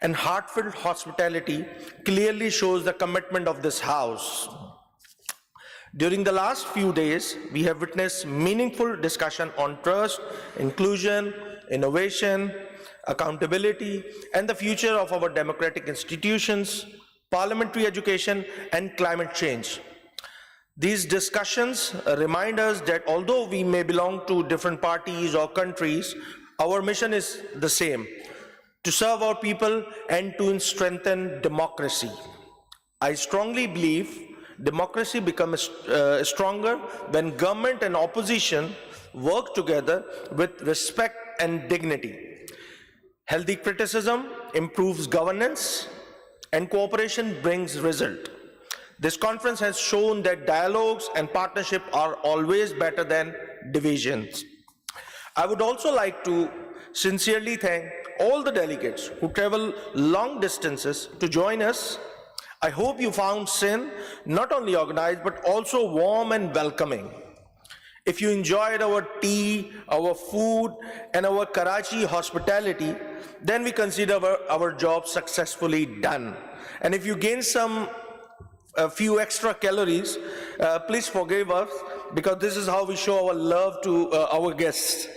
and heartfelt hospitality clearly shows the commitment of this House. During the last few days, we have witnessed meaningful discussion on trust, inclusion, innovation, accountability, and the future of our democratic institutions, parliamentary education, and climate change. These discussions remind us that although we may belong to different parties or countries, our mission is the same: to serve our people and to strengthen democracy. I strongly believe democracy becomes stronger when government and opposition work together with respect and dignity. Healthy criticism improves governance, and cooperation brings result. This conference has shown that dialogues and partnership are always better than divisions. I would also like to sincerely thank all the delegates who travel long distances to join us. I hope you found Sindh not only organized but also warm and welcoming. If you enjoyed our tea, our food, and our Karachi hospitality, then we consider our job successfully done. And if you gain a few extra calories, please forgive us, because this is how we show our love to our guests.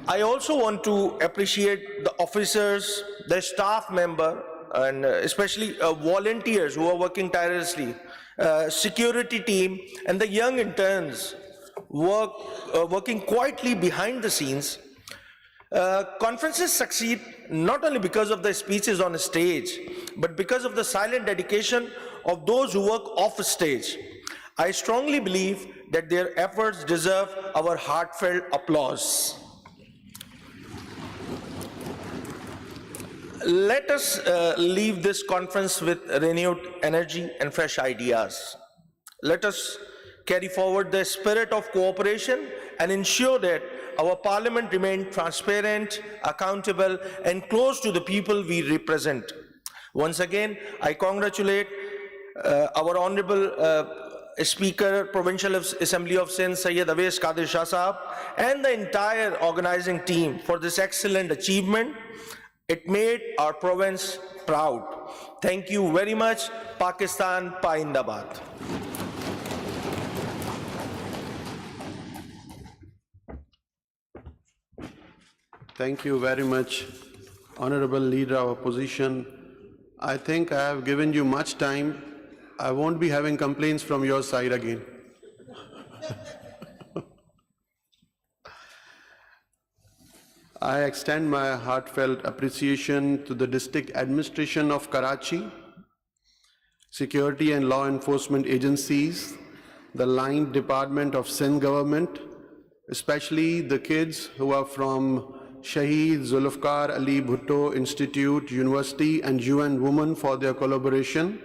I also want to appreciate the officers, the staff member, and especially volunteers who are working tirelessly, security team, and the young interns working quietly behind the scenes. Conferences succeed not only because of the speeches on stage, but because of the silent dedication of those who work off stage. I strongly believe that their efforts deserve our heartfelt applause. Let us leave this conference with renewed energy and fresh ideas. Let us carry forward the spirit of cooperation and ensure that our parliament remain transparent, accountable, and close to the people we represent. Once again, I congratulate our Honorable Speaker, Provincial Assembly of Sindh, Syed Awais Qadir Shah Sahab, and the entire organizing team for this excellent achievement. It made our province proud. Thank you very much. Pakistan Paindabad. Thank you very much, Honorable Leader of Opposition. I think I have given you much time. I won't be having complaints from your side again. I extend my heartfelt appreciation to the District Administration of Karachi, Security and Law Enforcement Agencies, the Line Department of Sindh Government, especially the kids who are from Shaheed Zulfikar Ali Bhutto Institute, University, and UN Women for their collaboration,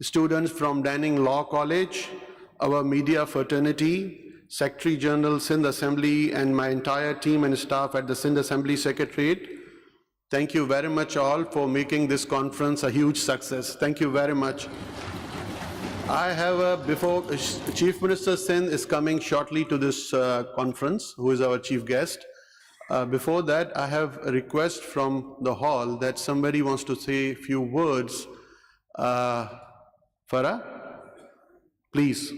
students from Danning Law College, our media fraternity, Secretary General, Sindh Assembly, and my entire team and staff at the Sindh Assembly Secretariat. Thank you very much all for making this conference a huge success. Thank you very much. I have, before Chief Minister Sindh is coming shortly to this conference, who is our chief guest. Before that, I have a request from the hall that somebody wants to say a few words. Farah, please.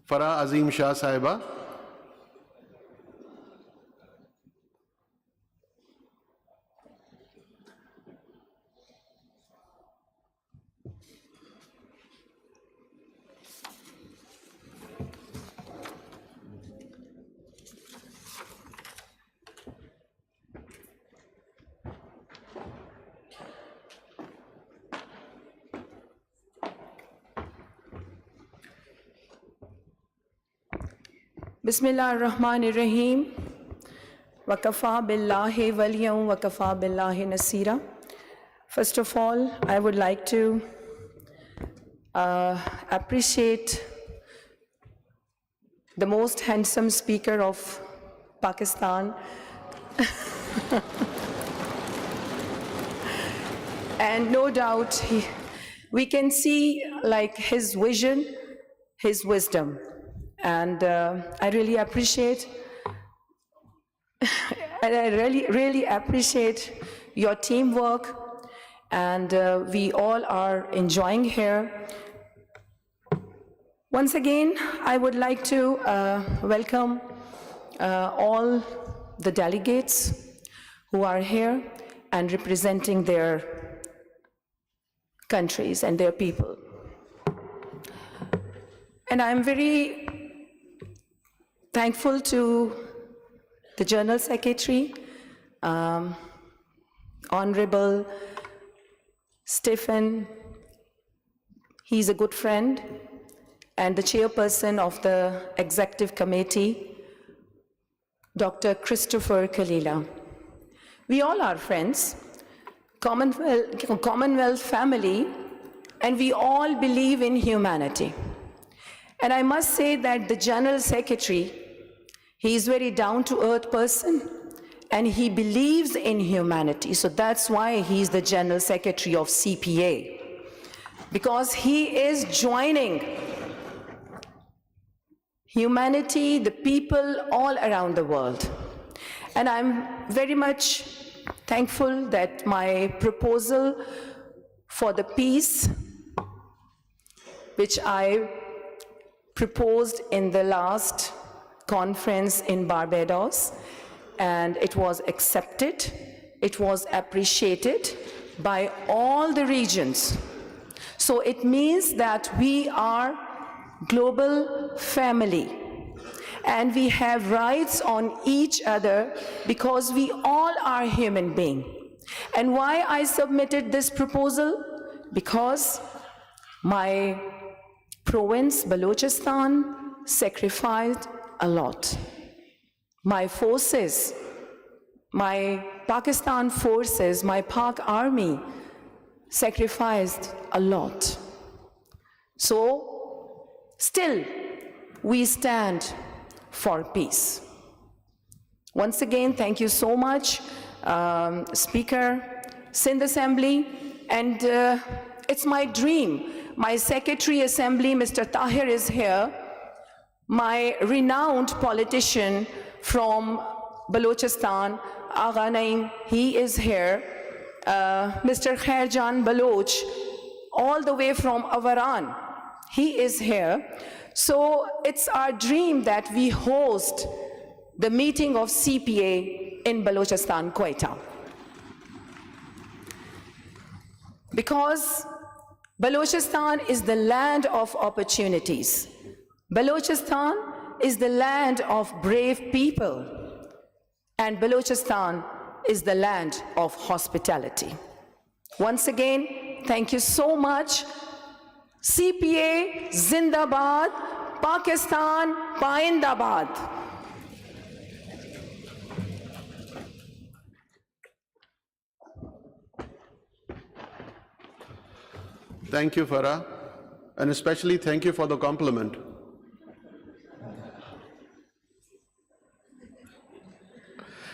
Farah Azim Shah Sahiba. Bismillah ar-Rahman ar-Rahim. Wakafa billahi waliyam wakafa billahi nasira. First of all, I would like to appreciate the most handsome speaker of Pakistan. And no doubt, we can see like his vision, his wisdom. And I really appreciate, and I really appreciate your teamwork, and we all are enjoying here. Once again, I would like to welcome all the delegates who are here and representing their countries and their people. And I'm very thankful to the General Secretary, Honorable Stephen. He's a good friend, and the chairperson of the Executive Committee, Dr. Christopher Kalila. We all are friends, Commonwealth family, and we all believe in humanity. And I must say that the General Secretary, he is very down-to-earth person, and he believes in humanity. So that's why he's the General Secretary of CPA, because he is joining humanity, the people all around the world. And I'm very much thankful that my proposal for the peace, which I proposed in the last conference in Barbados, and it was accepted, it was appreciated by all the regions. So it means that we are global family, and we have rights on each other because we all are human beings. And why I submitted this proposal? Because my province, Balochistan, sacrificed a lot. My forces, my Pakistan forces, my Pak army sacrificed a lot. So, still, we stand for peace. Once again, thank you so much, Speaker, Sindh Assembly, and it's my dream. My Secretary Assembly, Mr. Tahir, is here. My renowned politician from Balochistan, Agha Naeem, he is here. Mr. Khairjan Baloch, all the way from Avaran, he is here. So it's our dream that we host the meeting of CPA in Balochistan, Quetta. Because Balochistan is the land of opportunities. Balochistan is the land of brave people. And Balochistan is the land of hospitality. Once again, thank you so much. CPA, Zindabad, Pakistan, Paindabad. Thank you, Farah, and especially thank you for the compliment.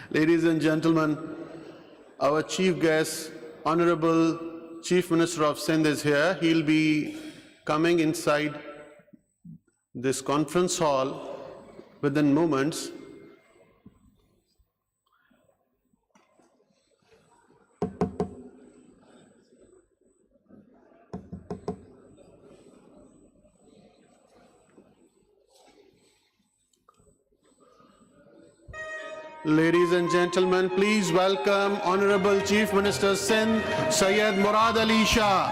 Ladies and gentlemen, our chief guest, Honorable Chief Minister of Sindh is here. He'll be coming inside this conference hall within moments. Ladies and gentlemen, please welcome Honorable Chief Minister Sindh, Syed Murad Ali Shah.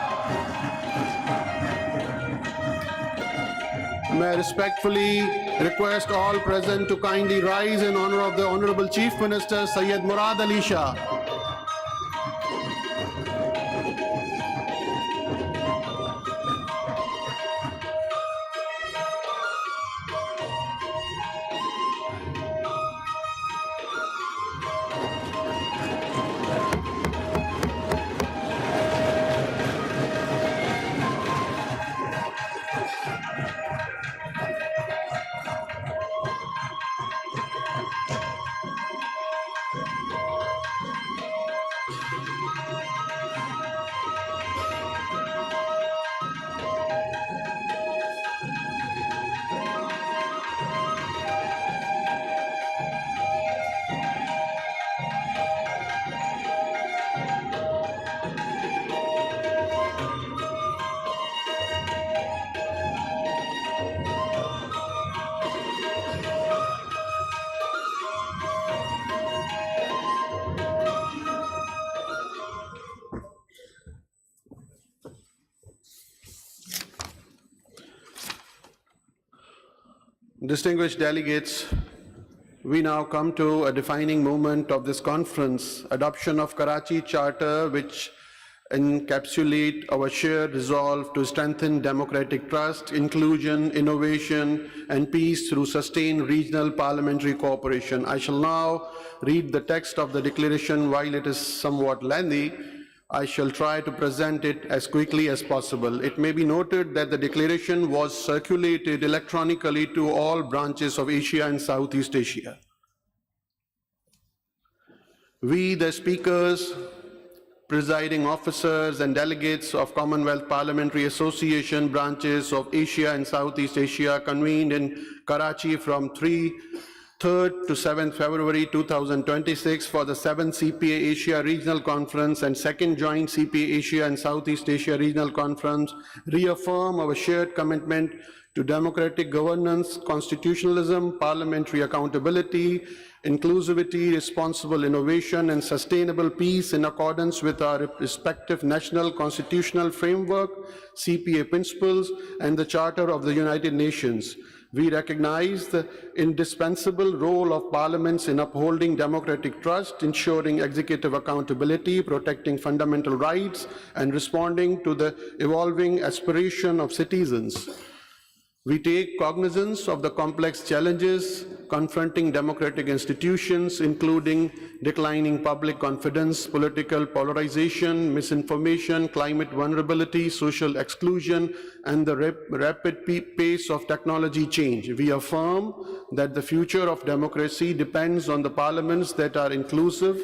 May I respectfully request all present to kindly rise in honor of the Honorable Chief Minister, Syed Murad Ali Shah. Distinguished delegates, we now come to a defining moment of this conference, adoption of Karachi Charter, which encapsulate our shared resolve to strengthen democratic trust, inclusion, innovation, and peace through sustained regional parliamentary cooperation. I shall now read the text of the declaration. While it is somewhat lengthy, I shall try to present it as quickly as possible. It may be noted that the declaration was circulated electronically to all branches of Asia and Southeast Asia. We, the speakers, presiding officers, and delegates of Commonwealth Parliamentary Association branches of Asia and Southeast Asia, convened in Karachi from 3rd to 7th February 2026 for the 7th CPA Asia Regional Conference and 2nd Joint CPA Asia and Southeast Asia Regional Conference, reaffirm our shared commitment to democratic governance, constitutionalism, parliamentary accountability, inclusivity, responsible innovation, and sustainable peace in accordance with our respective national constitutional framework, CPA principles, and the Charter of the United Nations. We recognize the indispensable role of parliaments in upholding democratic trust, ensuring executive accountability, protecting fundamental rights, and responding to the evolving aspiration of citizens. We take cognizance of the complex challenges confronting democratic institutions, including declining public confidence, political polarization, misinformation, climate vulnerability, social exclusion, and the rapid pace of technology change. We affirm that the future of democracy depends on the parliaments that are inclusive,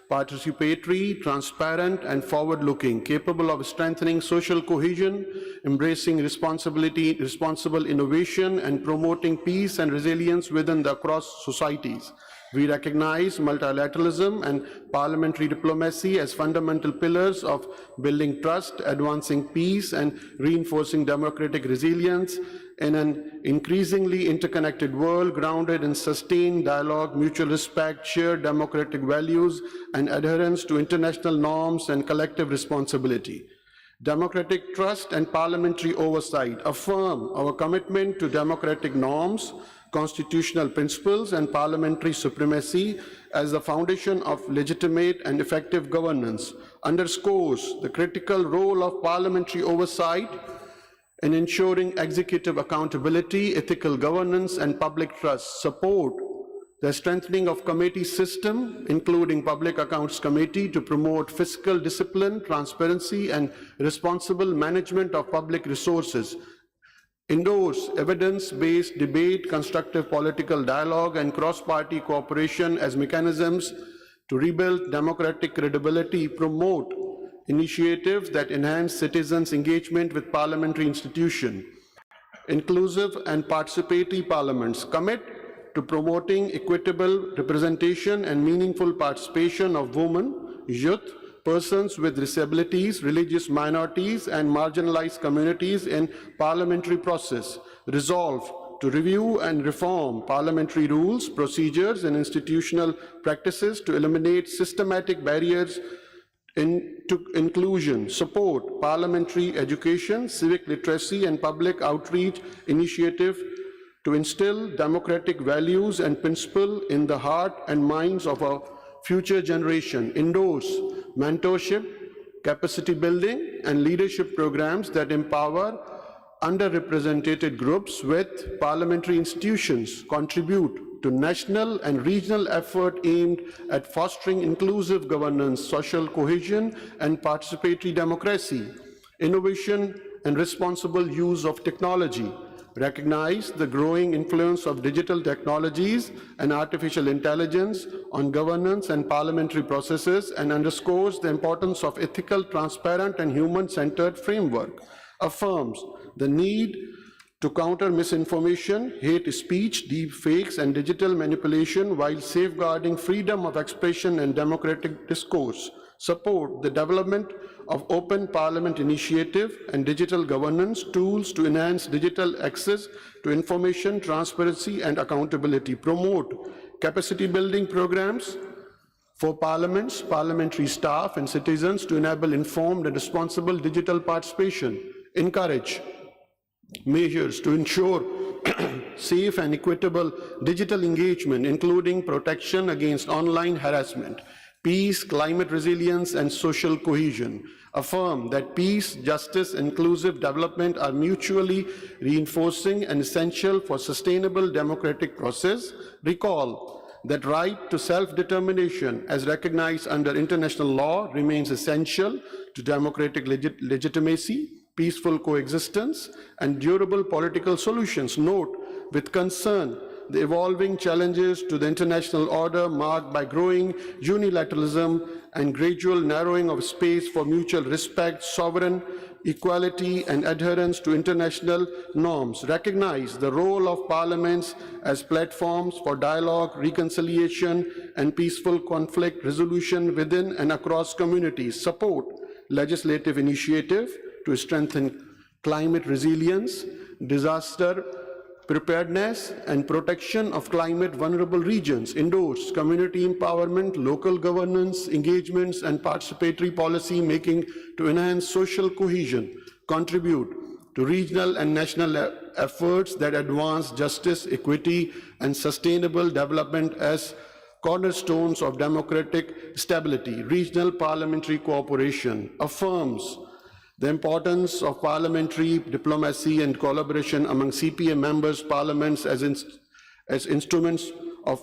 participatory, transparent, and forward-looking, capable of strengthening social cohesion, embracing responsible innovation, and promoting peace and resilience within the across societies. We recognize multilateralism and parliamentary diplomacy as fundamental pillars of building trust, advancing peace, and reinforcing democratic resilience in an increasingly interconnected world grounded in sustained dialogue, mutual respect, shared democratic values, and adherence to international norms and collective responsibility. Democratic trust and parliamentary oversight affirm our commitment to democratic norms, constitutional principles, and parliamentary supremacy as the foundation of legitimate and effective governance, underscores the critical role of parliamentary oversight in ensuring executive accountability, ethical governance, and public trust, support the strengthening of committee system, including Public Accounts Committee, to promote fiscal discipline, transparency, and responsible management of public resources, endorse evidence-based debate, constructive political dialogue, and cross-party cooperation as mechanisms to rebuild democratic credibility, promote initiatives that enhance citizens' engagement with parliamentary institutions, inclusive and participatory parliaments, commit to promoting equitable representation and meaningful participation of women, youth, persons with disabilities, religious minorities, and marginalized communities in parliamentary process. Resolve to review and reform parliamentary rules, procedures, and institutional practices to eliminate systematic barriers to inclusion, support parliamentary education, civic literacy, and public outreach initiative to instill democratic values and principles in the heart and minds of our future generation, endorse mentorship, capacity building, and leadership programs that empower underrepresented groups with parliamentary institutions, contribute to national and regional effort aimed at fostering inclusive governance, social cohesion, and participatory democracy, innovation and responsible use of technology, recognize the growing influence of digital technologies and artificial intelligence on governance and parliamentary processes, and underscores the importance of ethical, transparent, and human-centered framework, affirms the need to counter misinformation, hate speech, deep fakes, and digital manipulation while safeguarding freedom of expression and democratic discourse, support the development of open parliament initiative and digital governance tools to enhance digital access to information, transparency, and accountability, promote capacity building programs for parliaments, parliamentary staff, and citizens to enable informed and responsible digital participation, encourage measures to ensure safe and equitable digital engagement, including protection against online harassment, peace, climate resilience, and social cohesion. Affirm that peace, justice, inclusive development are mutually reinforcing and essential for sustainable democratic process. Recall that right to self-determination, as recognized under international law, remains essential to democratic legitimacy, peaceful coexistence, and durable political solutions. Note with concern the evolving challenges to the international order marked by growing unilateralism and gradual narrowing of space for mutual respect, sovereign equality, and adherence to international norms. Recognize the role of parliaments as platforms for dialogue, reconciliation, and peaceful conflict resolution within and across communities. Support legislative initiative to strengthen climate resilience, disaster preparedness, and protection of climate vulnerable regions, endorse community empowerment, local governance, engagements, and participatory policy making to enhance social cohesion, contribute to regional and national efforts that advance justice, equity, and sustainable development as cornerstones of democratic stability. Regional parliamentary cooperation affirms the importance of parliamentary diplomacy and collaboration among CPA members' parliaments as instruments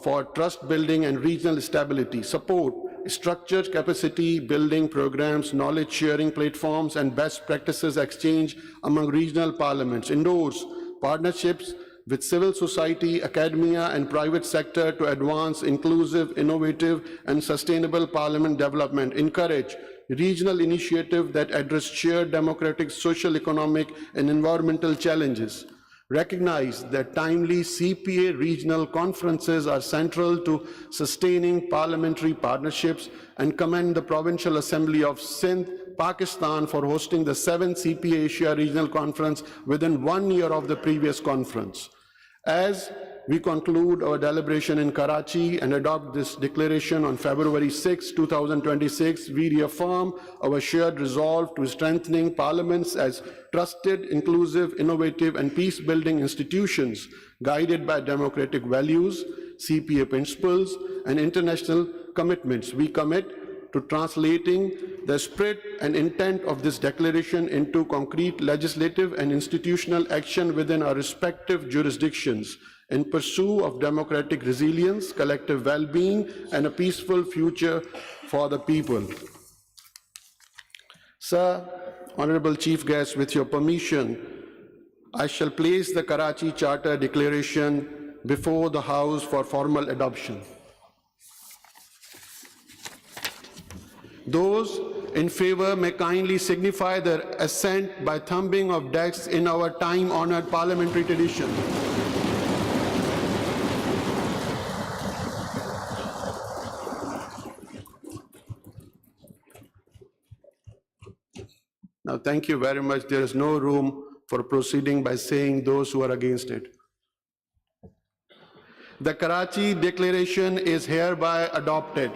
for trust building and regional stability. Support structured capacity building programs, knowledge sharing platforms, and best practices exchange among regional parliaments. Endorse partnerships with civil society, academia, and private sector to advance inclusive, innovative, and sustainable parliament development. Encourage regional initiatives that address shared democratic, social, economic, and environmental challenges. Recognize that timely CPA regional conferences are central to sustaining parliamentary partnerships, and commend the Provincial Assembly of Sindh, Pakistan for hosting the 7th CPA Asia Regional Conference within 1 year of the previous conference. As we conclude our deliberation in Karachi and adopt this declaration on February 6, 2026, we reaffirm our shared resolve to strengthening parliaments as trusted, inclusive, innovative, and peace-building institutions guided by democratic values, CPA principles, and international commitments. We commit to translating the spirit and intent of this declaration into concrete legislative and institutional action within our respective jurisdictions in pursuit of democratic resilience, collective well-being, and a peaceful future for the people. Sir, Honorable Chief Guest, with your permission, I shall place the Karachi Charter Declaration before the House for formal adoption. Those in favor may kindly signify their assent by thumping of desks in our time-honored parliamentary tradition. Now, thank you very much. There is no room for proceeding by saying those who are against it. The Karachi Declaration is hereby adopted.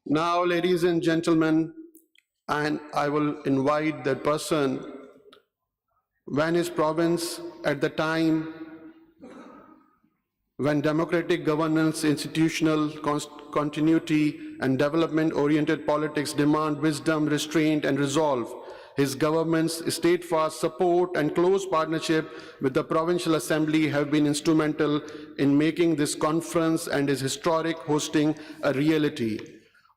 Now, ladies and gentlemen, and I will invite that person, Venice Province, at the time when democratic governance, institutional continuity, and development-oriented politics demand wisdom, restraint, and resolve, his government's steadfast support and close partnership with the Provincial Assembly have been instrumental in making this conference and its historic hosting a reality.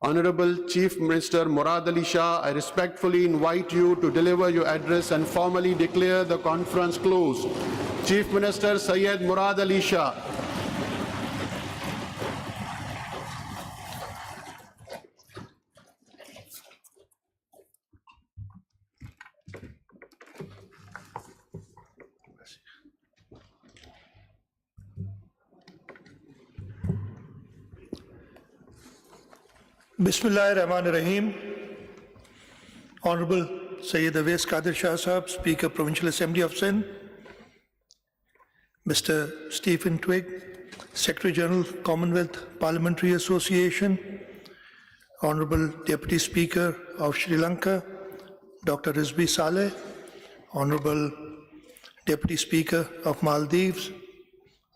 Honorable Chief Minister Murad Ali Shah, I respectfully invite you to deliver your address and formally declare the conference closed. Chief Minister Syed Murad Ali Shah. Bismillahirrahmanirrahim. Honorable Sayyid Awais Qadir Shah Sahab, Speaker, Provincial Assembly of Sindh, Mr. Stephen Twigg, Secretary General, Commonwealth Parliamentary Association, Honorable Deputy Speaker of Sri Lanka, Dr. Rizvi Saleh, Honorable Deputy Speaker of Maldives,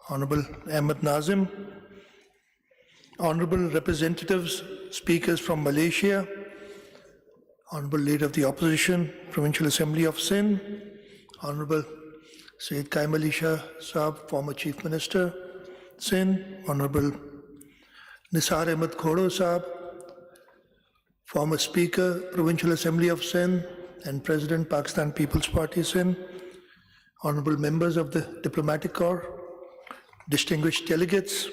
Honorable Ahmed Nazim, Honorable Representatives, Speakers from Malaysia, Honorable Leader of the Opposition, Provincial Assembly of Sindh, Honorable Syed Qaim Ali Shah Sahab, former Chief Minister, Sindh, Honorable Nisar Ahmed Khodo Sahab, former Speaker, Provincial Assembly of Sindh and President, Pakistan People's Party, Sindh, Honorable members of the Diplomatic Corps, distinguished delegates,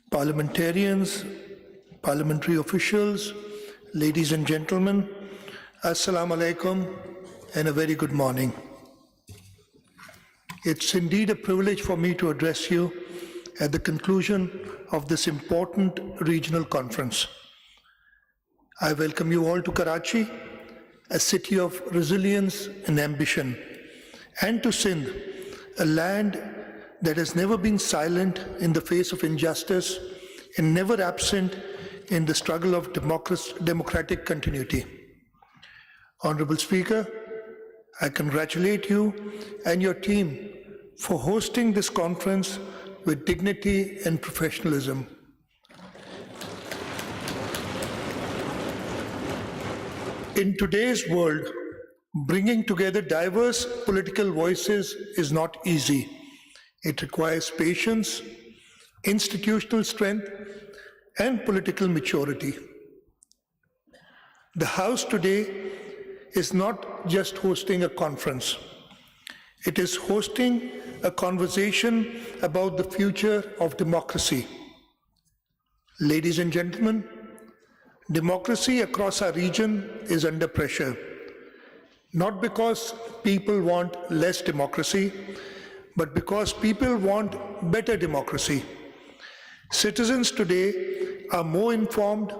parliamentarians, parliamentary officials, ladies and gentlemen, Assalamu alaikum and a very good morning. It's indeed a privilege for me to address you at the conclusion of this important regional conference. I welcome you all to Karachi, a city of resilience and ambition, and to Sindh, a land that has never been silent in the face of injustice and never absent in the struggle of democratic continuity. Honorable Speaker, I congratulate you and your team for hosting this conference with dignity and professionalism. In today's world, bringing together diverse political voices is not easy. It requires patience, institutional strength, and political maturity. The House today is not just hosting a conference. It is hosting a conversation about the future of democracy. Ladies and gentlemen, democracy across our region is under pressure, not because people want less democracy, but because people want better democracy. Citizens today are more informed,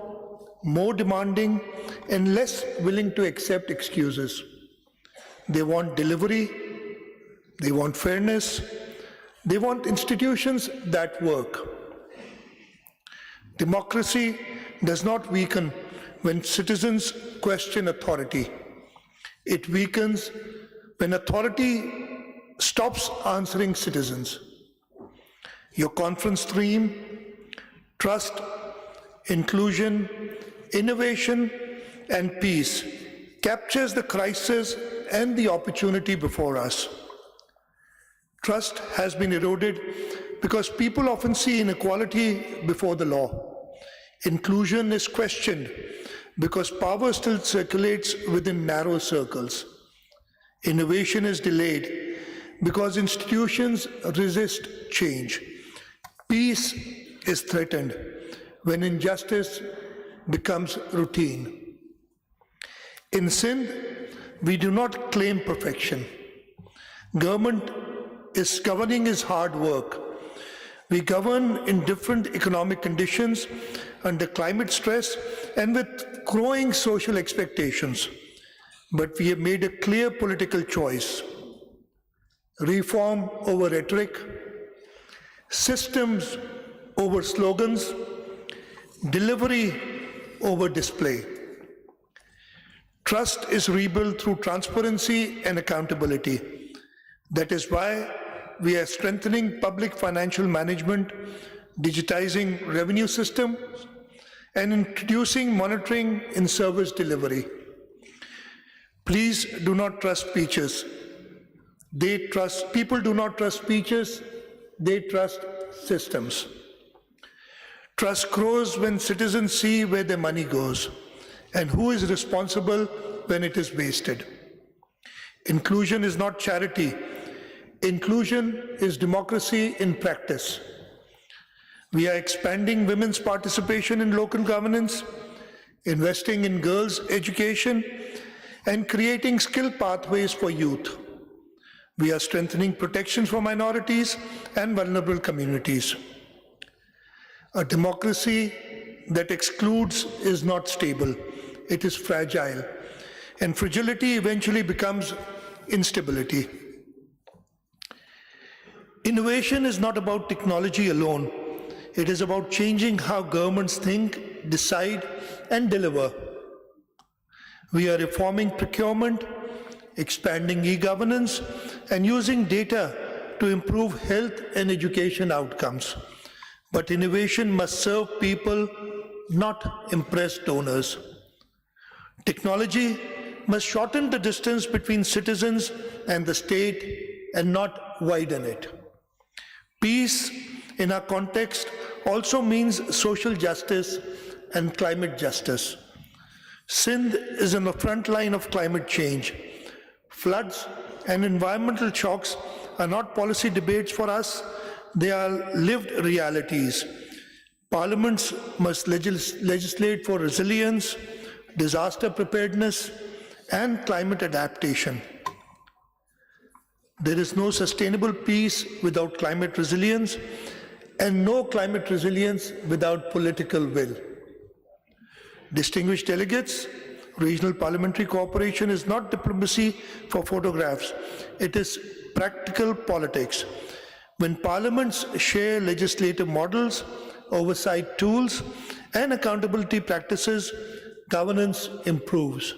more demanding, and less willing to accept excuses. They want delivery, they want fairness, they want institutions that work. Democracy does not weaken when citizens question authority. It weakens when authority stops answering citizens. Your conference theme, trust, inclusion, innovation, and peace, captures the crisis and the opportunity before us. Trust has been eroded because people often see inequality before the law. Inclusion is questioned because power still circulates within narrow circles. Innovation is delayed because institutions resist change. Peace is threatened when injustice becomes routine. In Sindh, we do not claim perfection. Governing is hard work. We govern in different economic conditions, under climate stress, and with growing social expectations. But we have made a clear political choice: reform over rhetoric, systems over slogans, delivery over display. Trust is rebuilt through transparency and accountability. That is why we are strengthening public financial management, digitizing revenue systems, and introducing monitoring in service delivery. Please do not trust speeches. People do not trust speeches, they trust systems. Trust grows when citizens see where their money goes and who is responsible when it is wasted. Inclusion is not charity. Inclusion is democracy in practice. We are expanding women's participation in local governance, investing in girls' education, and creating skill pathways for youth. We are strengthening protections for minorities and vulnerable communities. A democracy that excludes is not stable. It is fragile, and fragility eventually becomes instability. Innovation is not about technology alone. It is about changing how governments think, decide, and deliver. We are reforming procurement, expanding e-governance, and using data to improve health and education outcomes. But innovation must serve people, not impress donors. Technology must shorten the distance between citizens and the state and not widen it. Peace in our context also means social justice and climate justice. Sindh is on the front line of climate change. Floods and environmental shocks are not policy debates for us, they are lived realities. Parliaments must legislate for resilience, disaster preparedness, and climate adaptation. There is no sustainable peace without climate resilience, and no climate resilience without political will. Distinguished delegates, regional parliamentary cooperation is not diplomacy for photographs. It is practical politics. When parliaments share legislative models, oversight tools, and accountability practices, governance improves.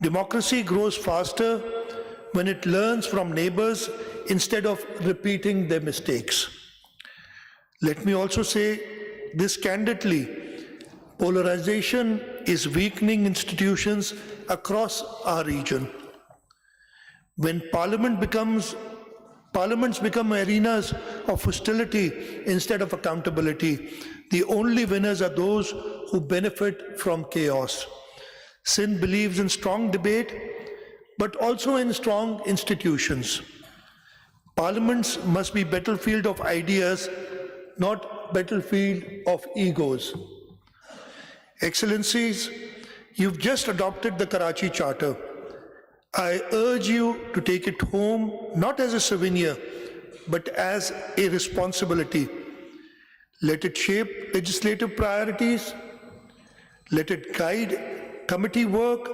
Democracy grows faster when it learns from neighbors instead of repeating their mistakes. Let me also say this candidly: polarization is weakening institutions across our region. When parliaments become arenas of hostility instead of accountability, the only winners are those who benefit from chaos. Sindh believes in strong debate, but also in strong institutions. Parliaments must be battlefield of ideas, not battlefield of egos. Excellencies, you've just adopted the Karachi Charter. I urge you to take it home not as a souvenir, but as a responsibility. Let it shape legislative priorities. Let it guide committee work.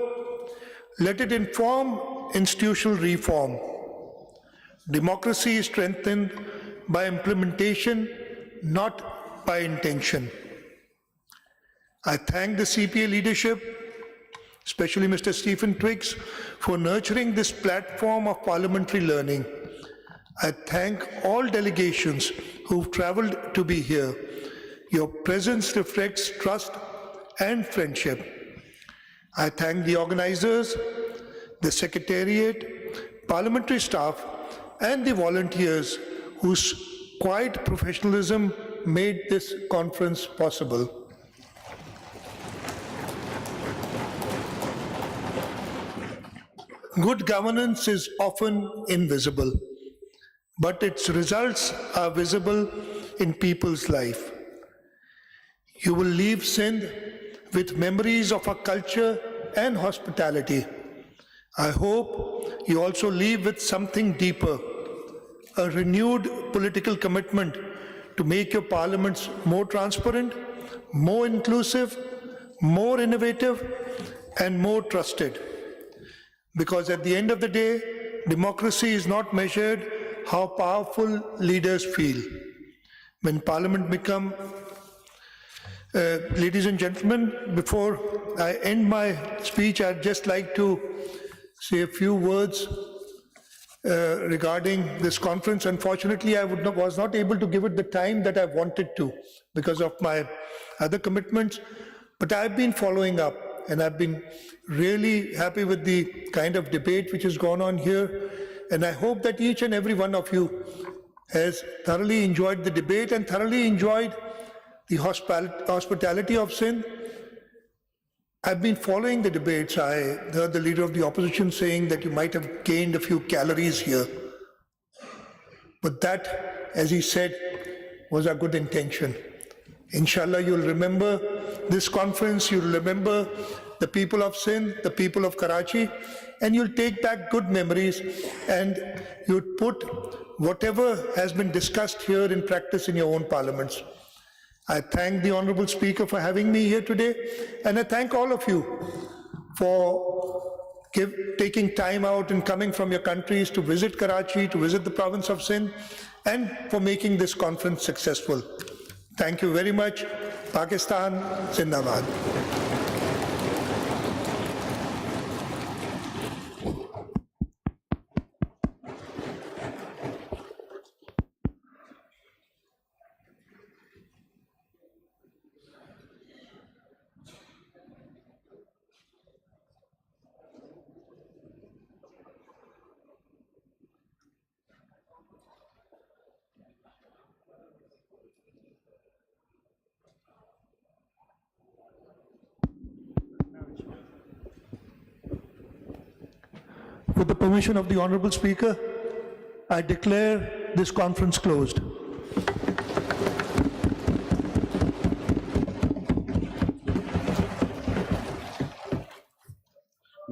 Let it inform institutional reform. Democracy is strengthened by implementation, not by intention. I thank the CPA leadership, especially Mr. Stephen Twiggs, for nurturing this platform of parliamentary learning. I thank all delegations who've traveled to be here. Your presence reflects trust and friendship. I thank the organizers, the secretariat, parliamentary staff, and the volunteers whose quiet professionalism made this conference possible. good governance is often invisible, but its results are visible in people's life. You will leave Sindh with memories of our culture and hospitality. I hope you also leave with something deeper, a renewed political commitment to make your parliaments more transparent, more inclusive, more innovative, and more trusted. Because at the end of the day, democracy is not measured how powerful leaders feel. When parliament become, ladies and gentlemen, before I end my speech, I'd just like to say a few words regarding this conference. Unfortunately, I was not able to give it the time that I wanted to because of my other commitments, but I've been following up and I've been really happy with the kind of debate which has gone on here. And I hope that each and every one of you has thoroughly enjoyed the debate and thoroughly enjoyed the hospitality of Sindh. I've been following the debates. I heard the leader of the opposition saying that you might have gained a few calories here. But that, as he said, was a good intention. Inshallah, you'll remember this conference, you'll remember the people of Sindh, the people of Karachi, and you'll take back good memories and you'll put whatever has been discussed here in practice in your own parliaments. I thank the Honorable Speaker for having me here today, and I thank all of you for taking time out and coming from your countries to visit Karachi, to visit the province of Sindh, and for making this conference successful. Thank you very much. Pakistan, Zindabad. With the permission of the Honorable Speaker, I declare this conference closed.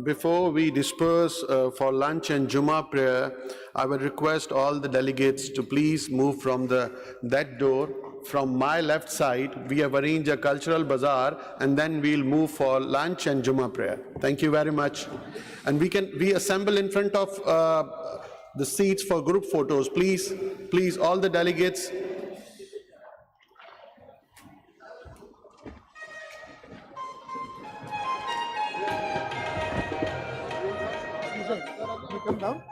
Before we disperse for lunch and Jummah prayer, I would request all the delegates to please move from that door. From my left side, we have arranged a cultural bazaar, and then we'll move for lunch and Jummah prayer. Thank you very much. And we assemble in front of the seats for group photos. Please, all the delegates. You come down?